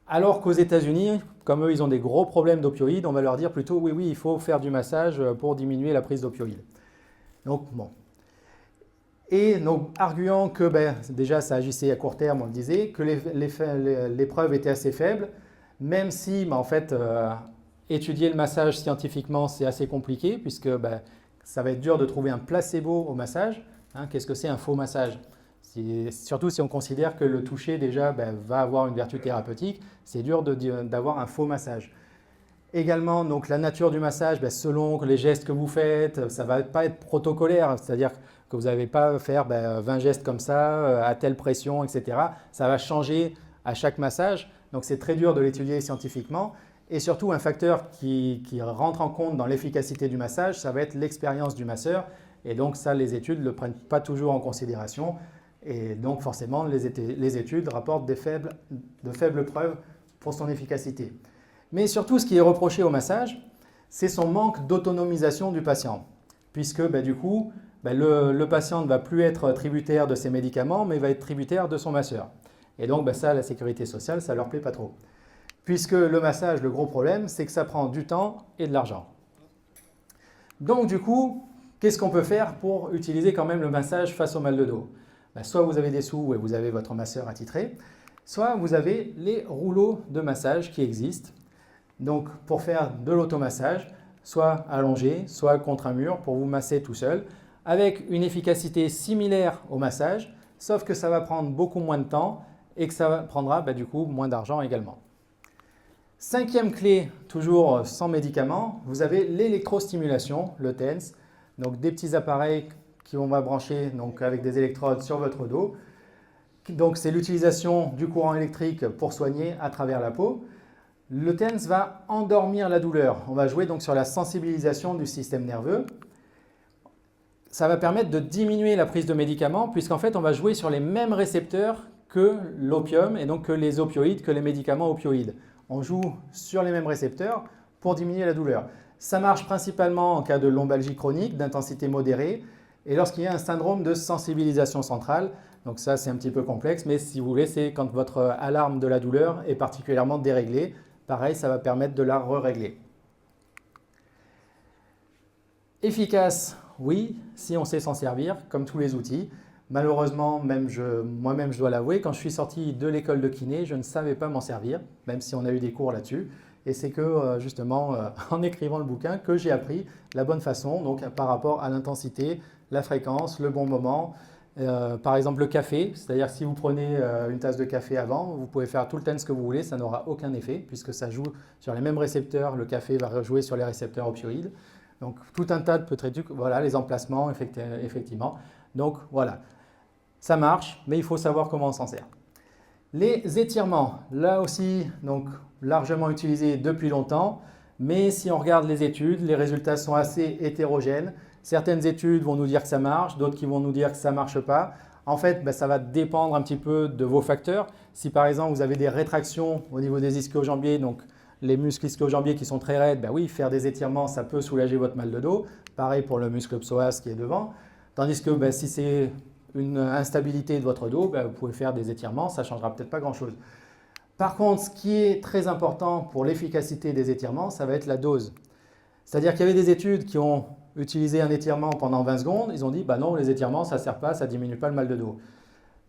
Alors qu'aux États-Unis, comme eux, ils ont des gros problèmes d'opioïdes, on va leur dire plutôt oui, il faut faire du massage pour diminuer la prise d'opioïdes. Donc, bon. Et donc, arguant que déjà ça agissait à court terme, on le disait, que les preuves étaient assez faibles, même si en fait, étudier le massage scientifiquement, c'est assez compliqué, puisque ça va être dur de trouver un placebo au massage. Qu'est-ce que c'est un faux massage? Surtout si on considère que le toucher déjà va avoir une vertu thérapeutique, c'est dur d'avoir un faux massage. Également, donc, la nature du massage, selon les gestes que vous faites, ça ne va pas être protocolaire, c'est-à-dire que vous n'allez pas faire 20 gestes comme ça, à telle pression, etc. Ça va changer à chaque massage, donc c'est très dur de l'étudier scientifiquement. Et surtout, un facteur qui rentre en compte dans l'efficacité du massage, ça va être l'expérience du masseur. Et donc ça, les études ne le prennent pas toujours en considération. Et donc forcément, les études rapportent de faibles preuves pour son efficacité. Mais surtout, ce qui est reproché au massage, c'est son manque d'autonomisation du patient. Puisque du coup, le patient ne va plus être tributaire de ses médicaments, mais va être tributaire de son masseur. Et donc ça, la sécurité sociale, ça ne leur plaît pas trop. Puisque le massage, le gros problème, c'est que ça prend du temps et de l'argent. Donc du coup, qu'est-ce qu'on peut faire pour utiliser quand même le massage face au mal de dos? Soit vous avez des sous et vous avez votre masseur attitré, soit vous avez les rouleaux de massage qui existent. Donc pour faire de l'automassage, soit allongé, soit contre un mur pour vous masser tout seul, avec une efficacité similaire au massage, sauf que ça va prendre beaucoup moins de temps et que ça prendra du coup moins d'argent également. Cinquième clé, toujours sans médicaments, vous avez l'électrostimulation, le TENS, donc des petits appareils qu'on va brancher donc, avec des électrodes sur votre dos. Donc c'est l'utilisation du courant électrique pour soigner à travers la peau. Le TENS va endormir la douleur. On va jouer donc sur la sensibilisation du système nerveux. Ça va permettre de diminuer la prise de médicaments puisqu'en fait on va jouer sur les mêmes récepteurs que l'opium et donc que les opioïdes, que les médicaments opioïdes. On joue sur les mêmes récepteurs pour diminuer la douleur. Ça marche principalement en cas de lombalgie chronique d'intensité modérée et lorsqu'il y a un syndrome de sensibilisation centrale. Donc ça, c'est un petit peu complexe, mais si vous voulez, c'est quand votre alarme de la douleur est particulièrement déréglée. Pareil, ça va permettre de la re-régler. Efficace, oui, si on sait s'en servir, comme tous les outils. Malheureusement, moi-même, je dois l'avouer, quand je suis sorti de l'école de kiné, je ne savais pas m'en servir, même si on a eu des cours là-dessus. Et c'est que, justement, en écrivant le bouquin, que j'ai appris la bonne façon, donc par rapport à l'intensité, la fréquence, le bon moment. Par exemple, le café, c'est-à-dire si vous prenez une tasse de café avant, vous pouvez faire tout le temps ce que vous voulez, ça n'aura aucun effet, puisque ça joue sur les mêmes récepteurs, le café va rejouer sur les récepteurs opioïdes. Donc, tout un tas de petits trucs, voilà, les emplacements, effectivement. Donc, voilà, ça marche, mais il faut savoir comment on s'en sert. Les étirements, là aussi, donc, largement utilisés depuis longtemps, mais si on regarde les études, les résultats sont assez hétérogènes. Certaines études vont nous dire que ça marche, d'autres qui vont nous dire que ça ne marche pas. En fait, ça va dépendre un petit peu de vos facteurs. Si par exemple, vous avez des rétractions au niveau des ischio-jambiers, donc les muscles ischio-jambiers qui sont très raides, oui, faire des étirements, ça peut soulager votre mal de dos. Pareil pour le muscle psoas qui est devant. Tandis que si c'est une instabilité de votre dos, vous pouvez faire des étirements, ça ne changera peut-être pas grand-chose. Par contre, ce qui est très important pour l'efficacité des étirements, ça va être la dose. C'est-à-dire qu'il y avait des études qui ont utilisé un étirement pendant 20 secondes, ils ont dit non, les étirements, ça ne sert pas, ça ne diminue pas le mal de dos.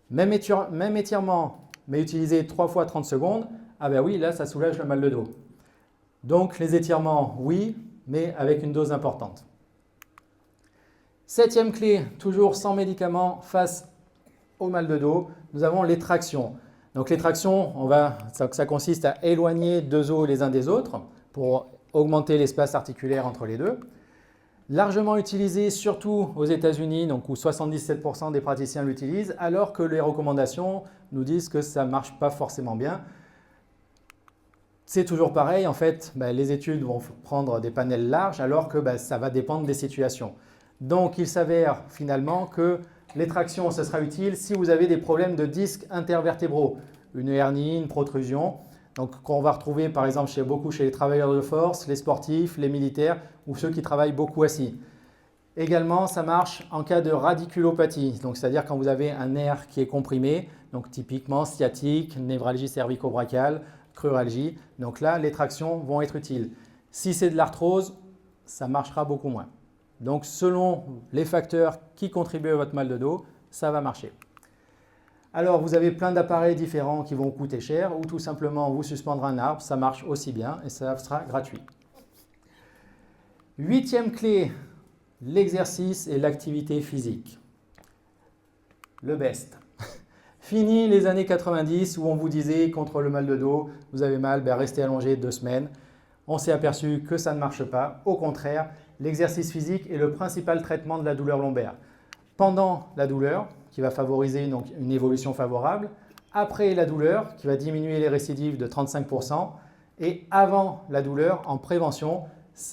Même étirement, mais utilisé 3 fois 30 secondes, oui, là, ça soulage le mal de dos. Donc, les étirements, oui, mais avec une dose importante. 7e clé, toujours sans médicaments face au mal de dos, nous avons les tractions. Donc, les tractions, ça consiste à éloigner deux os les uns des autres pour augmenter l'espace articulaire entre les deux. Largement utilisé surtout aux États-Unis, donc où 77% des praticiens l'utilisent, alors que les recommandations nous disent que ça ne marche pas forcément bien. C'est toujours pareil, en fait, les études vont prendre des panels larges alors que ça va dépendre des situations. Donc, il s'avère finalement que les tractions, ce sera utile si vous avez des problèmes de disques intervertébraux, une hernie, une protrusion, donc qu'on va retrouver par exemple beaucoup chez les travailleurs de force, les sportifs, les militaires ou ceux qui travaillent beaucoup assis. Également, ça marche en cas de radiculopathie, donc c'est-à-dire quand vous avez un nerf qui est comprimé, donc typiquement sciatique, névralgie cervico-brachiale, cruralgie. Donc là, les tractions vont être utiles. Si c'est de l'arthrose, ça marchera beaucoup moins. Donc selon les facteurs qui contribuent à votre mal de dos, ça va marcher. Alors vous avez plein d'appareils différents qui vont coûter cher ou tout simplement vous suspendre un arbre, ça marche aussi bien et ça sera gratuit. 8e clé, l'exercice et l'activité physique. Le best. Fini les années 90 où on vous disait contre le mal de dos, vous avez mal, restez allongé 2 semaines. On s'est aperçu que ça ne marche pas. Au contraire, l'exercice physique est le principal traitement de la douleur lombaire. Pendant la douleur, qui va favoriser donc une évolution favorable, après la douleur, qui va diminuer les récidives de 35%, et avant la douleur, en prévention,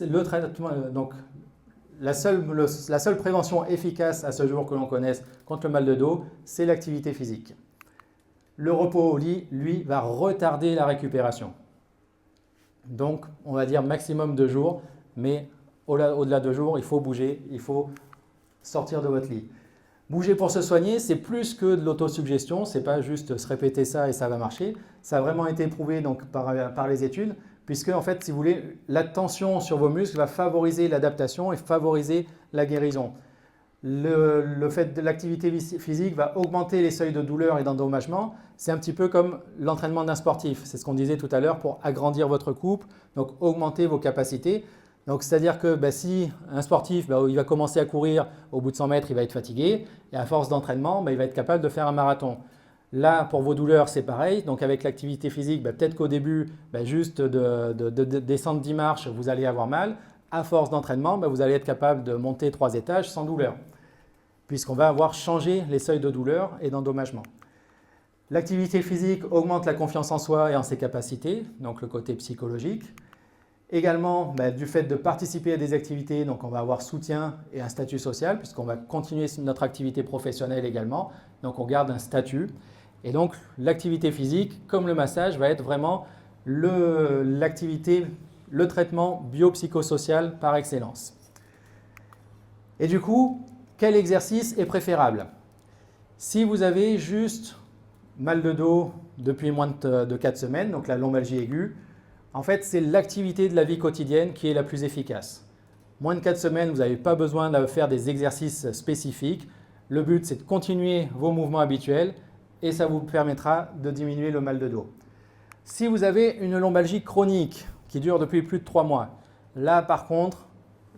le traitement, donc la seule prévention efficace à ce jour que l'on connaisse contre le mal de dos, c'est l'activité physique. Le repos au lit, lui, va retarder la récupération. Donc, on va dire maximum 2 jours, mais au-delà de 2 jours, il faut bouger, il faut sortir de votre lit. Bouger pour se soigner, c'est plus que de l'autosuggestion, ce n'est pas juste se répéter ça et ça va marcher. Ça a vraiment été prouvé donc, par les études, puisque en fait, si vous voulez, la tension sur vos muscles va favoriser l'adaptation et favoriser la guérison. Le fait de l'activité physique va augmenter les seuils de douleur et d'endommagement. C'est un petit peu comme l'entraînement d'un sportif. C'est ce qu'on disait tout à l'heure pour agrandir votre coupe, donc augmenter vos capacités. Donc, c'est-à-dire que si un sportif, il va commencer à courir, au bout de 100 mètres, il va être fatigué. Et à force d'entraînement, il va être capable de faire un marathon. Là, pour vos douleurs, c'est pareil. Donc, avec l'activité physique, peut-être qu'au début, juste de descendre 10 marches, vous allez avoir mal. À force d'entraînement, vous allez être capable de monter 3 étages sans douleur, puisqu'on va avoir changé les seuils de douleur et d'endommagement. L'activité physique augmente la confiance en soi et en ses capacités, donc le côté psychologique. Également, du fait de participer à des activités, donc on va avoir soutien et un statut social, puisqu'on va continuer notre activité professionnelle également, donc on garde un statut. Et donc, l'activité physique, comme le massage, va être vraiment l'activité, le traitement biopsychosocial par excellence. Et du coup, quel exercice est préférable? Si vous avez juste mal de dos depuis moins de 4 semaines, donc la lombalgie aiguë, en fait, c'est l'activité de la vie quotidienne qui est la plus efficace. Moins de 4 semaines, vous n'avez pas besoin de faire des exercices spécifiques. Le but, c'est de continuer vos mouvements habituels et ça vous permettra de diminuer le mal de dos. Si vous avez une lombalgie chronique qui dure depuis plus de 3 mois, là par contre,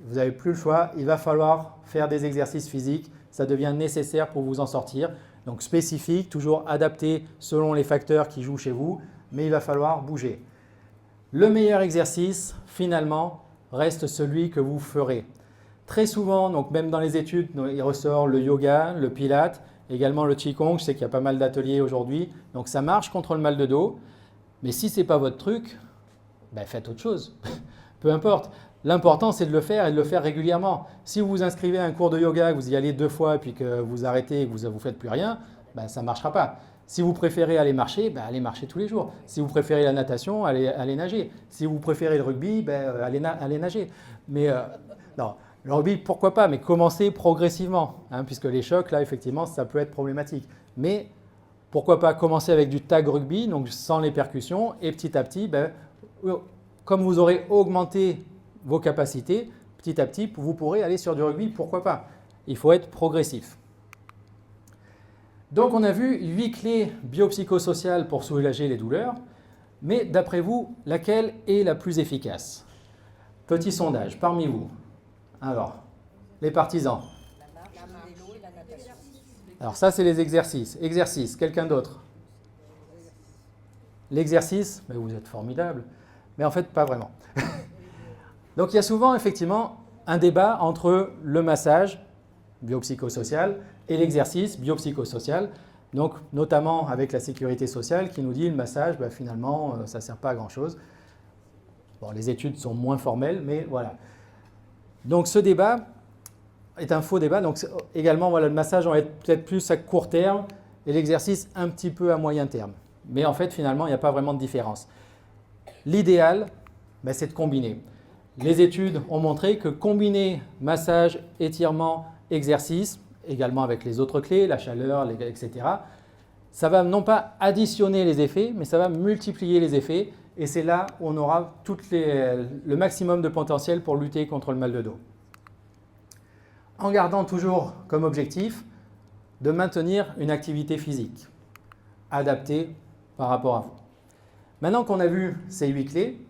vous n'avez plus le choix, il va falloir faire des exercices physiques, ça devient nécessaire pour vous en sortir. Donc spécifique, toujours adapté selon les facteurs qui jouent chez vous, mais il va falloir bouger. Le meilleur exercice, finalement, reste celui que vous ferez. Très souvent, donc même dans les études, il ressort le yoga, le pilate, également le qigong. Je sais qu'il y a pas mal d'ateliers aujourd'hui, donc ça marche contre le mal de dos. Mais si ce n'est pas votre truc, ben faites autre chose. Peu importe. L'important, c'est de le faire et de le faire régulièrement. Si vous vous inscrivez à un cours de yoga, que vous y allez 2 fois, puis que vous arrêtez et que vous ne faites plus rien, ben, ça ne marchera pas. Si vous préférez aller marcher, ben, allez marcher tous les jours. Si vous préférez la natation, allez nager. Si vous préférez le rugby, ben, allez nager. Mais non, le rugby, pourquoi pas, mais commencez progressivement, hein, puisque les chocs, là, effectivement, ça peut être problématique. Mais pourquoi pas commencer avec du tag rugby, donc sans les percussions, et petit à petit, ben, comme vous aurez augmenté vos capacités, petit à petit, vous pourrez aller sur du rugby, pourquoi pas. Il faut être progressif. Donc on a vu 8 clés biopsychosociales pour soulager les douleurs, mais d'après vous, laquelle est la plus efficace? Petit sondage parmi vous. Alors, les partisans. Alors ça, c'est les exercices. Exercice, quelqu'un d'autre? L'exercice, mais vous êtes formidable, mais en fait, pas vraiment. Donc il y a souvent effectivement un débat entre le massage biopsychosocial et l'exercice biopsychosocial, donc notamment avec la sécurité sociale qui nous dit le massage, ben, finalement, ça ne sert pas à grand-chose. Bon, les études sont moins formelles, mais voilà. Donc ce débat est un faux débat. Donc également, voilà, le massage va être peut-être plus à court terme et l'exercice un petit peu à moyen terme. Mais en fait, finalement, il n'y a pas vraiment de différence. L'idéal, ben, c'est de combiner. Les études ont montré que combiner massage, étirement, exercice, également avec les autres clés, la chaleur, etc., ça va non pas additionner les effets, mais ça va multiplier les effets. Et c'est là où on aura le maximum de potentiel pour lutter contre le mal de dos. En gardant toujours comme objectif de maintenir une activité physique adaptée par rapport à vous. Maintenant qu'on a vu ces 8 clés,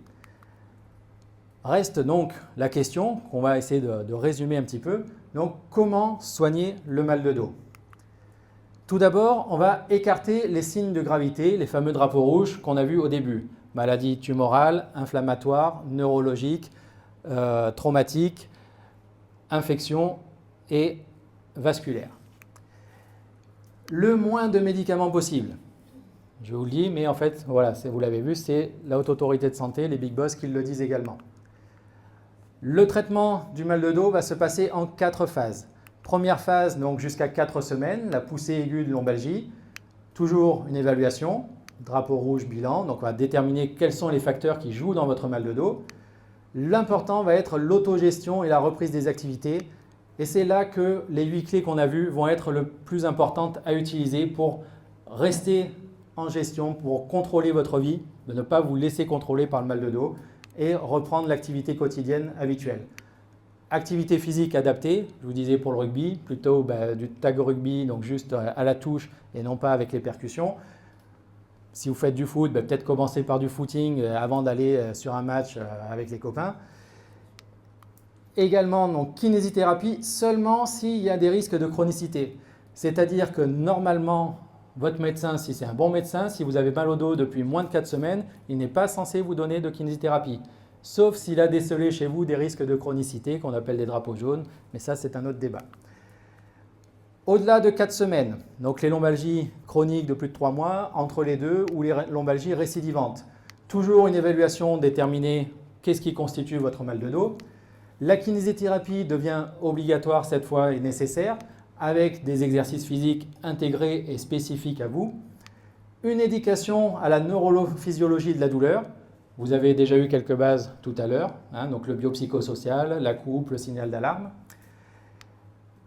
reste donc la question qu'on va essayer de résumer un petit peu. Donc, comment soigner le mal de dos? Tout d'abord, on va écarter les signes de gravité, les fameux drapeaux rouges qu'on a vus au début. Maladie tumorale, inflammatoire, neurologique, traumatique, infection et vasculaire. Le moins de médicaments possible. Je vous le dis, mais en fait, voilà, vous l'avez vu, c'est la Haute Autorité de Santé, les big boss qui le disent également. Le traitement du mal de dos va se passer en 4 phases. Première phase, donc jusqu'à 4 semaines, la poussée aiguë de lombalgie. Toujours une évaluation, drapeau rouge, bilan. Donc on va déterminer quels sont les facteurs qui jouent dans votre mal de dos. L'important va être l'autogestion et la reprise des activités. Et c'est là que les 8 clés qu'on a vues vont être le plus importantes à utiliser pour rester en gestion, pour contrôler votre vie, de ne pas vous laisser contrôler par le mal de dos et reprendre l'activité quotidienne habituelle. Activité physique adaptée, je vous disais pour le rugby, plutôt du tag rugby, donc juste à la touche et non pas avec les percussions. Si vous faites du foot, peut-être commencer par du footing avant d'aller sur un match avec les copains. Également, donc, kinésithérapie seulement s'il y a des risques de chronicité. C'est-à-dire que normalement, votre médecin, si c'est un bon médecin, si vous avez mal au dos depuis moins de 4 semaines, il n'est pas censé vous donner de kinésithérapie. Sauf s'il a décelé chez vous des risques de chronicité qu'on appelle des drapeaux jaunes, mais ça c'est un autre débat. Au-delà de 4 semaines, donc les lombalgies chroniques de plus de 3 mois, entre les deux, ou les lombalgies récidivantes. Toujours une évaluation déterminée qu'est-ce qui constitue votre mal de dos. La kinésithérapie devient obligatoire cette fois et nécessaire, avec des exercices physiques intégrés et spécifiques à vous. Une éducation à la neurophysiologie de la douleur. Vous avez déjà eu quelques bases tout à l'heure, hein, donc le biopsychosocial, la coupe, le signal d'alarme.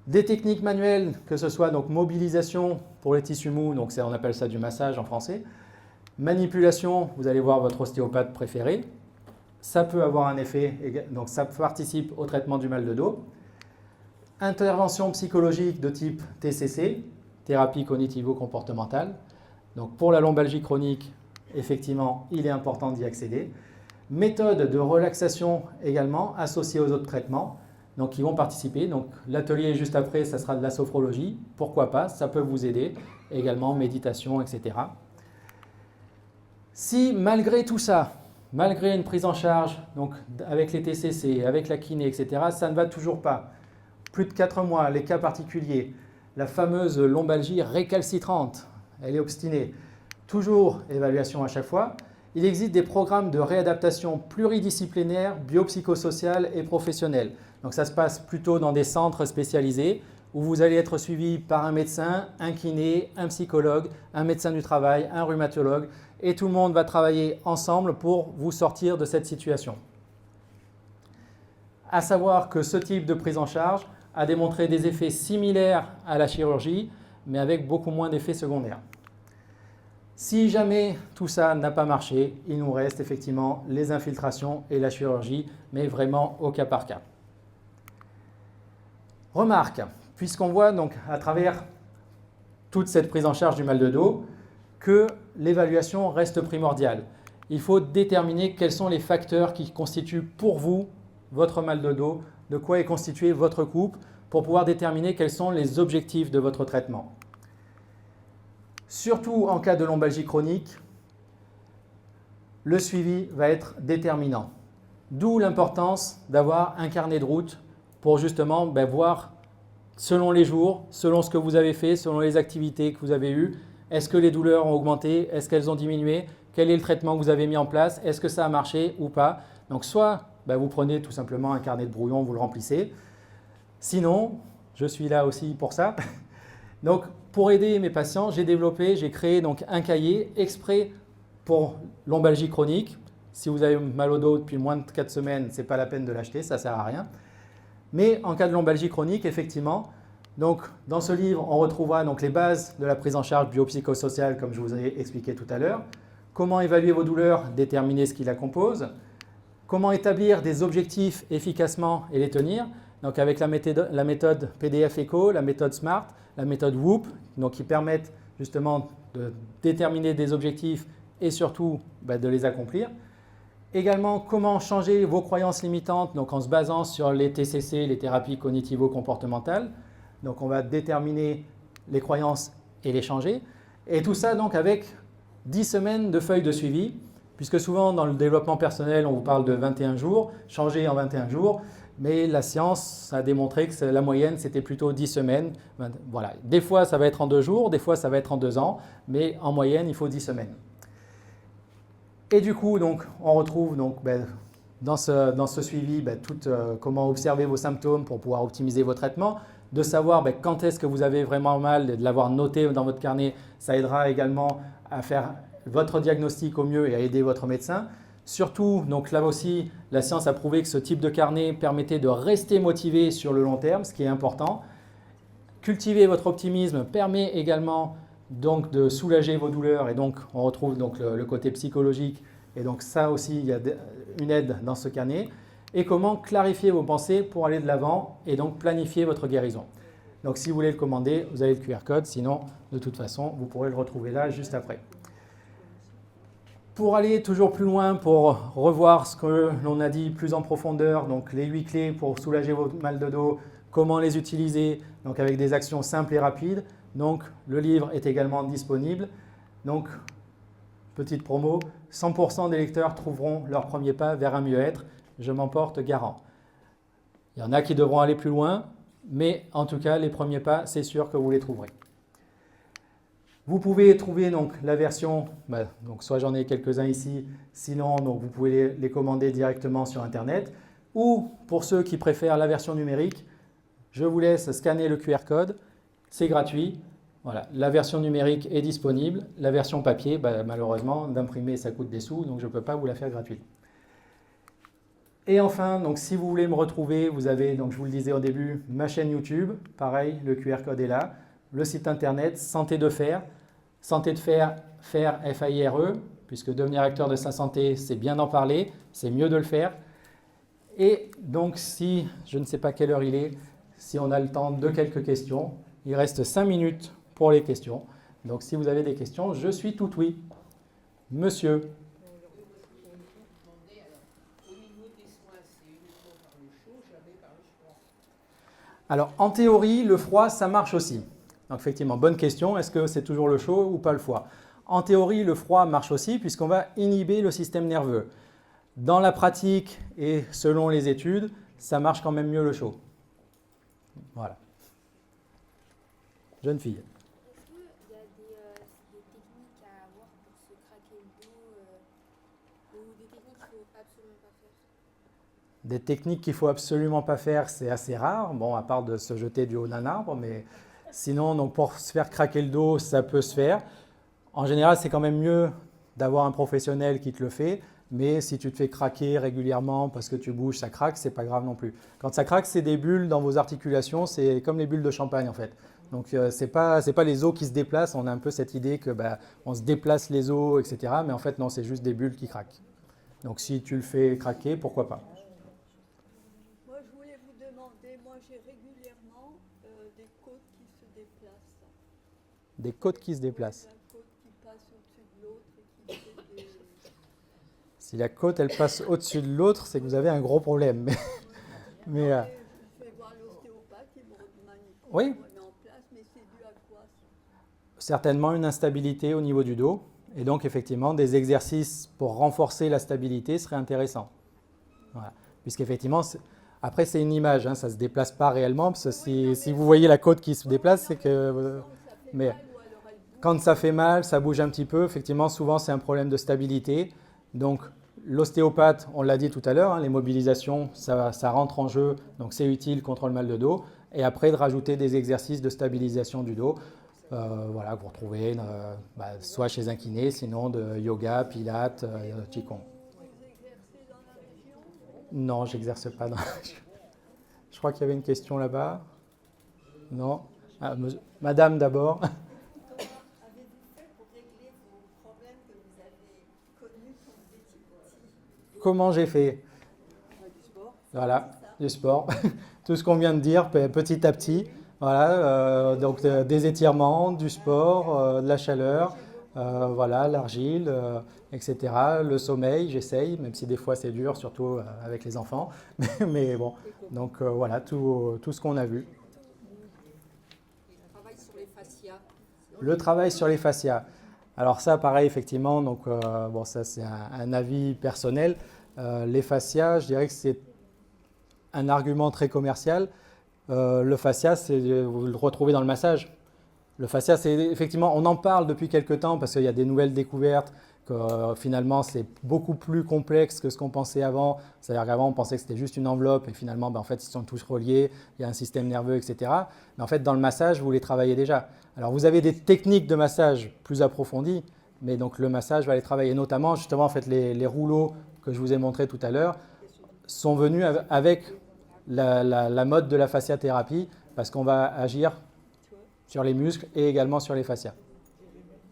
Des techniques manuelles, que ce soit donc mobilisation pour les tissus mous, donc on appelle ça du massage en français. Manipulation, vous allez voir votre ostéopathe préféré. Ça peut avoir un effet, donc ça participe au traitement du mal de dos. Intervention psychologique de type TCC, thérapie cognitivo-comportementale. Donc pour la lombalgie chronique, effectivement, il est important d'y accéder. Méthode de relaxation également associée aux autres traitements, donc qui vont participer. Donc l'atelier juste après, ça sera de la sophrologie. Pourquoi pas, ça peut vous aider. Également méditation, etc. Si malgré tout ça, malgré une prise en charge, donc avec les TCC, avec la kiné, etc., ça ne va toujours pas. Plus de 4 mois, les cas particuliers, la fameuse lombalgie récalcitrante, elle est obstinée. Toujours évaluation à chaque fois. Il existe des programmes de réadaptation pluridisciplinaires, biopsychosociales et professionnels. Donc ça se passe plutôt dans des centres spécialisés où vous allez être suivi par un médecin, un kiné, un psychologue, un médecin du travail, un rhumatologue et tout le monde va travailler ensemble pour vous sortir de cette situation. À savoir que ce type de prise en charge a démontré des effets similaires à la chirurgie mais avec beaucoup moins d'effets secondaires. Si jamais tout ça n'a pas marché, il nous reste effectivement les infiltrations et la chirurgie, mais vraiment au cas par cas. Remarque, puisqu'on voit donc à travers toute cette prise en charge du mal de dos que l'évaluation reste primordiale. Il faut déterminer quels sont les facteurs qui constituent pour vous votre mal de dos, de quoi est constituée votre coupe, pour pouvoir déterminer quels sont les objectifs de votre traitement. Surtout en cas de lombalgie chronique, le suivi va être déterminant. D'où l'importance d'avoir un carnet de route pour justement voir selon les jours, selon ce que vous avez fait, selon les activités que vous avez eues, est-ce que les douleurs ont augmenté, est-ce qu'elles ont diminué, quel est le traitement que vous avez mis en place, est-ce que ça a marché ou pas. Donc soit vous prenez tout simplement un carnet de brouillon, vous le remplissez. Sinon, je suis là aussi pour ça. Donc, pour aider mes patients, j'ai créé donc un cahier exprès pour lombalgie chronique. Si vous avez mal au dos depuis moins de 4 semaines, ce n'est pas la peine de l'acheter, ça ne sert à rien. Mais en cas de lombalgie chronique, effectivement, donc, dans ce livre, on retrouvera donc les bases de la prise en charge biopsychosociale, comme je vous ai expliqué tout à l'heure. Comment évaluer vos douleurs, déterminer ce qui la compose. Comment établir des objectifs efficacement et les tenir. Donc avec la méthode PDF Echo, la méthode SMART, la méthode WHOOP, donc qui permettent justement de déterminer des objectifs et surtout de les accomplir. Également, comment changer vos croyances limitantes donc en se basant sur les TCC, les thérapies cognitivo-comportementales. Donc on va déterminer les croyances et les changer. Et tout ça donc avec 10 semaines de feuilles de suivi, puisque souvent dans le développement personnel, on vous parle de 21 jours, changer en 21 jours. Mais la science a démontré que la moyenne, c'était plutôt 10 semaines. Voilà. Des fois, ça va être en 2 jours, des fois, ça va être en 2 ans, mais en moyenne, il faut 10 semaines. Et du coup, donc, on retrouve donc, dans ce suivi comment observer vos symptômes pour pouvoir optimiser vos traitements, de savoir quand est-ce que vous avez vraiment mal, et de l'avoir noté dans votre carnet, ça aidera également à faire votre diagnostic au mieux et à aider votre médecin. Surtout, donc là aussi, la science a prouvé que ce type de carnet permettait de rester motivé sur le long terme, ce qui est important. Cultiver votre optimisme permet également donc de soulager vos douleurs et donc on retrouve donc le côté psychologique et donc ça aussi, il y a une aide dans ce carnet. Et comment clarifier vos pensées pour aller de l'avant et donc planifier votre guérison. Donc si vous voulez le commander, vous avez le QR code, sinon de toute façon, vous pourrez le retrouver là juste après. Pour aller toujours plus loin, pour revoir ce que l'on a dit plus en profondeur, donc les 8 clés pour soulager votre mal de dos, comment les utiliser, donc avec des actions simples et rapides. Donc le livre est également disponible. Donc petite promo, 100% des lecteurs trouveront leur premier pas vers un mieux-être. Je m'en porte garant. Il y en a qui devront aller plus loin, mais en tout cas les premiers pas, c'est sûr que vous les trouverez. Vous pouvez trouver donc la version, donc soit j'en ai quelques-uns ici, sinon donc vous pouvez les commander directement sur Internet. Ou pour ceux qui préfèrent la version numérique, je vous laisse scanner le QR code, c'est gratuit. Voilà, la version numérique est disponible. La version papier, malheureusement, d'imprimer, ça coûte des sous, donc je ne peux pas vous la faire gratuite. Et enfin, donc, si vous voulez me retrouver, vous avez, donc, je vous le disais au début, ma chaîne YouTube. Pareil, le QR code est là. Le site internet Santé de Fer. Santé de Fer, Fer, F-A-I-R-E, puisque devenir acteur de sa santé, c'est bien d'en parler, c'est mieux de le faire. Et donc, si, je ne sais pas quelle heure il est, si on a le temps de quelques questions, il reste 5 minutes pour les questions. Donc, si vous avez des questions, je suis tout oui. Monsieur. Alors, en théorie, le froid, ça marche aussi. Donc, effectivement, bonne question. Est-ce que c'est toujours le chaud ou pas le froid? En théorie, le froid marche aussi puisqu'on va inhiber le système nerveux. Dans la pratique et selon les études, ça marche quand même mieux le chaud. Voilà. Jeune fille. Est-ce qu'il y a des techniques à avoir pour se craquer le dos ou des techniques qu'il ne faut absolument pas faire? Des techniques qu'il ne faut absolument pas faire, c'est assez rare, bon, à part de se jeter du haut d'un arbre, mais sinon, donc, pour se faire craquer le dos, ça peut se faire. En général, c'est quand même mieux d'avoir un professionnel qui te le fait, mais si tu te fais craquer régulièrement parce que tu bouges, ça craque, c'est pas grave non plus. Quand ça craque, c'est des bulles dans vos articulations, c'est comme les bulles de champagne en fait. Donc, c'est pas les os qui se déplacent, on a un peu cette idée que on se déplace les os, etc. Mais en fait, non, c'est juste des bulles qui craquent. Donc, si tu le fais craquer, pourquoi pas? Moi, je voulais vous demander, moi j'ai régulièrement des côtes qui se déplacent. Des côtes qui se déplacent. Un côte qui passe au-dessus de l'autre et qui fait des... Si la côte, elle passe au-dessus de l'autre, c'est que vous avez un gros problème. Mais, Je vais voir l'ostéopathe, il me Oui. remet en place, mais c'est dû à quoi ça? certainement une instabilité au niveau du dos. Et donc, effectivement, des exercices pour renforcer la stabilité seraient intéressants. Voilà. Puisqu'effectivement, après, c'est une image, hein, ça ne se déplace pas réellement. Parce que si vous voyez la côte qui se déplace, c'est que... Mais quand ça fait mal, ça bouge un petit peu. Effectivement, souvent, c'est un problème de stabilité. Donc, l'ostéopathe, on l'a dit tout à l'heure, hein, les mobilisations, ça rentre en jeu. Donc, c'est utile contre le mal de dos. Et après, de rajouter des exercices de stabilisation du dos. Voilà, que vous retrouvez soit chez un kiné, sinon de yoga, pilates, qigong. Vous exercez dans la région? Non, j'exerce pas dans la région. Je crois qu'il y avait une question là-bas. Non. Madame d'abord. Comment avez-vous fait pour régler vos problèmes que vous avez connus quand vous étiez petit? Comment j'ai fait? Du sport. Voilà, du sport. Tout ce qu'on vient de dire, petit à petit. Voilà, donc des étirements, du sport, de la chaleur, voilà, l'argile, etc. Le sommeil, j'essaye, même si des fois c'est dur, surtout avec les enfants. Mais bon, donc voilà, tout ce qu'on a vu. Le travail sur les fascias. Le travail sur les fascias. Alors ça, pareil, effectivement, donc bon, ça c'est un avis personnel. Les fascias, je dirais que c'est un argument très commercial. Le fascia, vous le retrouvez dans le massage. Le fascia, c'est effectivement, on en parle depuis quelques temps parce qu'il y a des nouvelles découvertes que finalement c'est beaucoup plus complexe que ce qu'on pensait avant. C'est-à-dire qu'avant on pensait que c'était juste une enveloppe et finalement en fait ils sont tous reliés, il y a un système nerveux, etc. Mais en fait dans le massage vous les travaillez déjà. Alors vous avez des techniques de massage plus approfondies, mais donc le massage va les travailler. Notamment justement en fait les rouleaux que je vous ai montrés tout à l'heure sont venus avec la mode de la fasciathérapie parce qu'on va agir sur les muscles et également sur les fascias.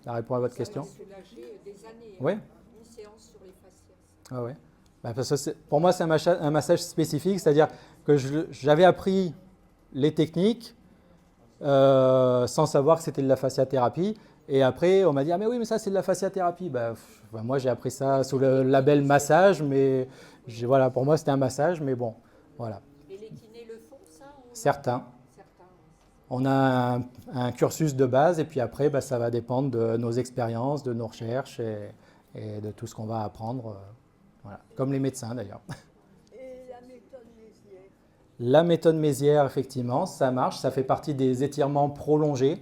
Ça répond à votre question? Ça m'a soulagé des années. Oui. Une séance sur les fascias. Ah ouais. Parce que pour moi, c'est un massage spécifique, c'est-à-dire que j'avais appris les techniques sans savoir que c'était de la fasciathérapie. Et après, on m'a dit « Ah mais oui, mais ça, c'est de la fasciathérapie. » Moi, j'ai appris ça sous le label massage, mais voilà, pour moi, c'était un massage, mais bon, voilà. Et les kinés le font, ça ou... Certains. Certains. On a un cursus de base et puis après, ça va dépendre de nos expériences, de nos recherches et de tout ce qu'on va apprendre. Voilà. Comme les médecins d'ailleurs. Et la méthode Mézières? La méthode Mézières, effectivement, ça marche. Ça fait partie des étirements prolongés.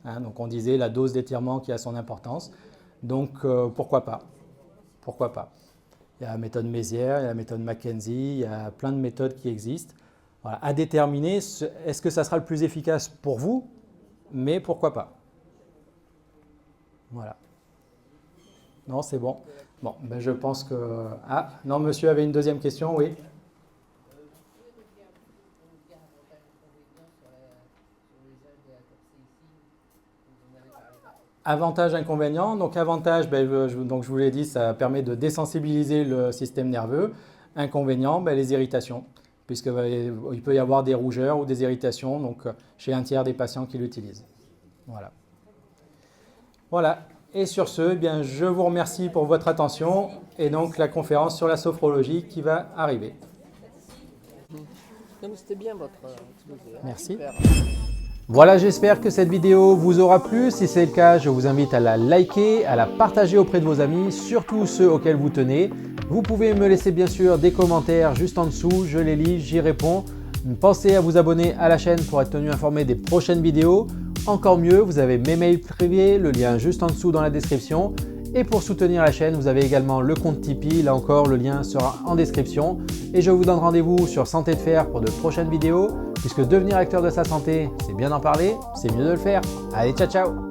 Hein, donc on disait la dose d'étirement qui a son importance. Donc pourquoi pas? Pourquoi pas? Il y a la méthode Mézières, il y a la méthode Mackenzie, il y a plein de méthodes qui existent. Voilà. À déterminer, est-ce que ça sera le plus efficace pour vous? Mais pourquoi pas? Voilà. Non, c'est bon. Bon, ben je pense que... Ah, non, monsieur avait une deuxième question, oui. Avantage, inconvénient. Donc avantage, ben, je vous l'ai dit, ça permet de désensibiliser le système nerveux. Inconvénient, ben, les irritations, puisqu'il peut y avoir des rougeurs ou des irritations donc, chez un tiers des patients qui l'utilisent. Voilà. Voilà. Et sur ce, eh bien, je vous remercie pour votre attention et donc la conférence sur la sophrologie qui va arriver. Non, mais c'était bien votre exposé. Merci. Super. Voilà, j'espère que cette vidéo vous aura plu. Si c'est le cas, je vous invite à la liker, à la partager auprès de vos amis, surtout ceux auxquels vous tenez. Vous pouvez me laisser bien sûr des commentaires juste en dessous, je les lis, j'y réponds. Pensez à vous abonner à la chaîne pour être tenu informé des prochaines vidéos. Encore mieux, vous avez mes mails privés, le lien juste en dessous dans la description. Et pour soutenir la chaîne, vous avez également le compte Tipeee, là encore le lien sera en description. Et je vous donne rendez-vous sur Santé de Fer pour de prochaines vidéos, puisque devenir acteur de sa santé, c'est bien d'en parler, c'est mieux de le faire. Allez, ciao ciao!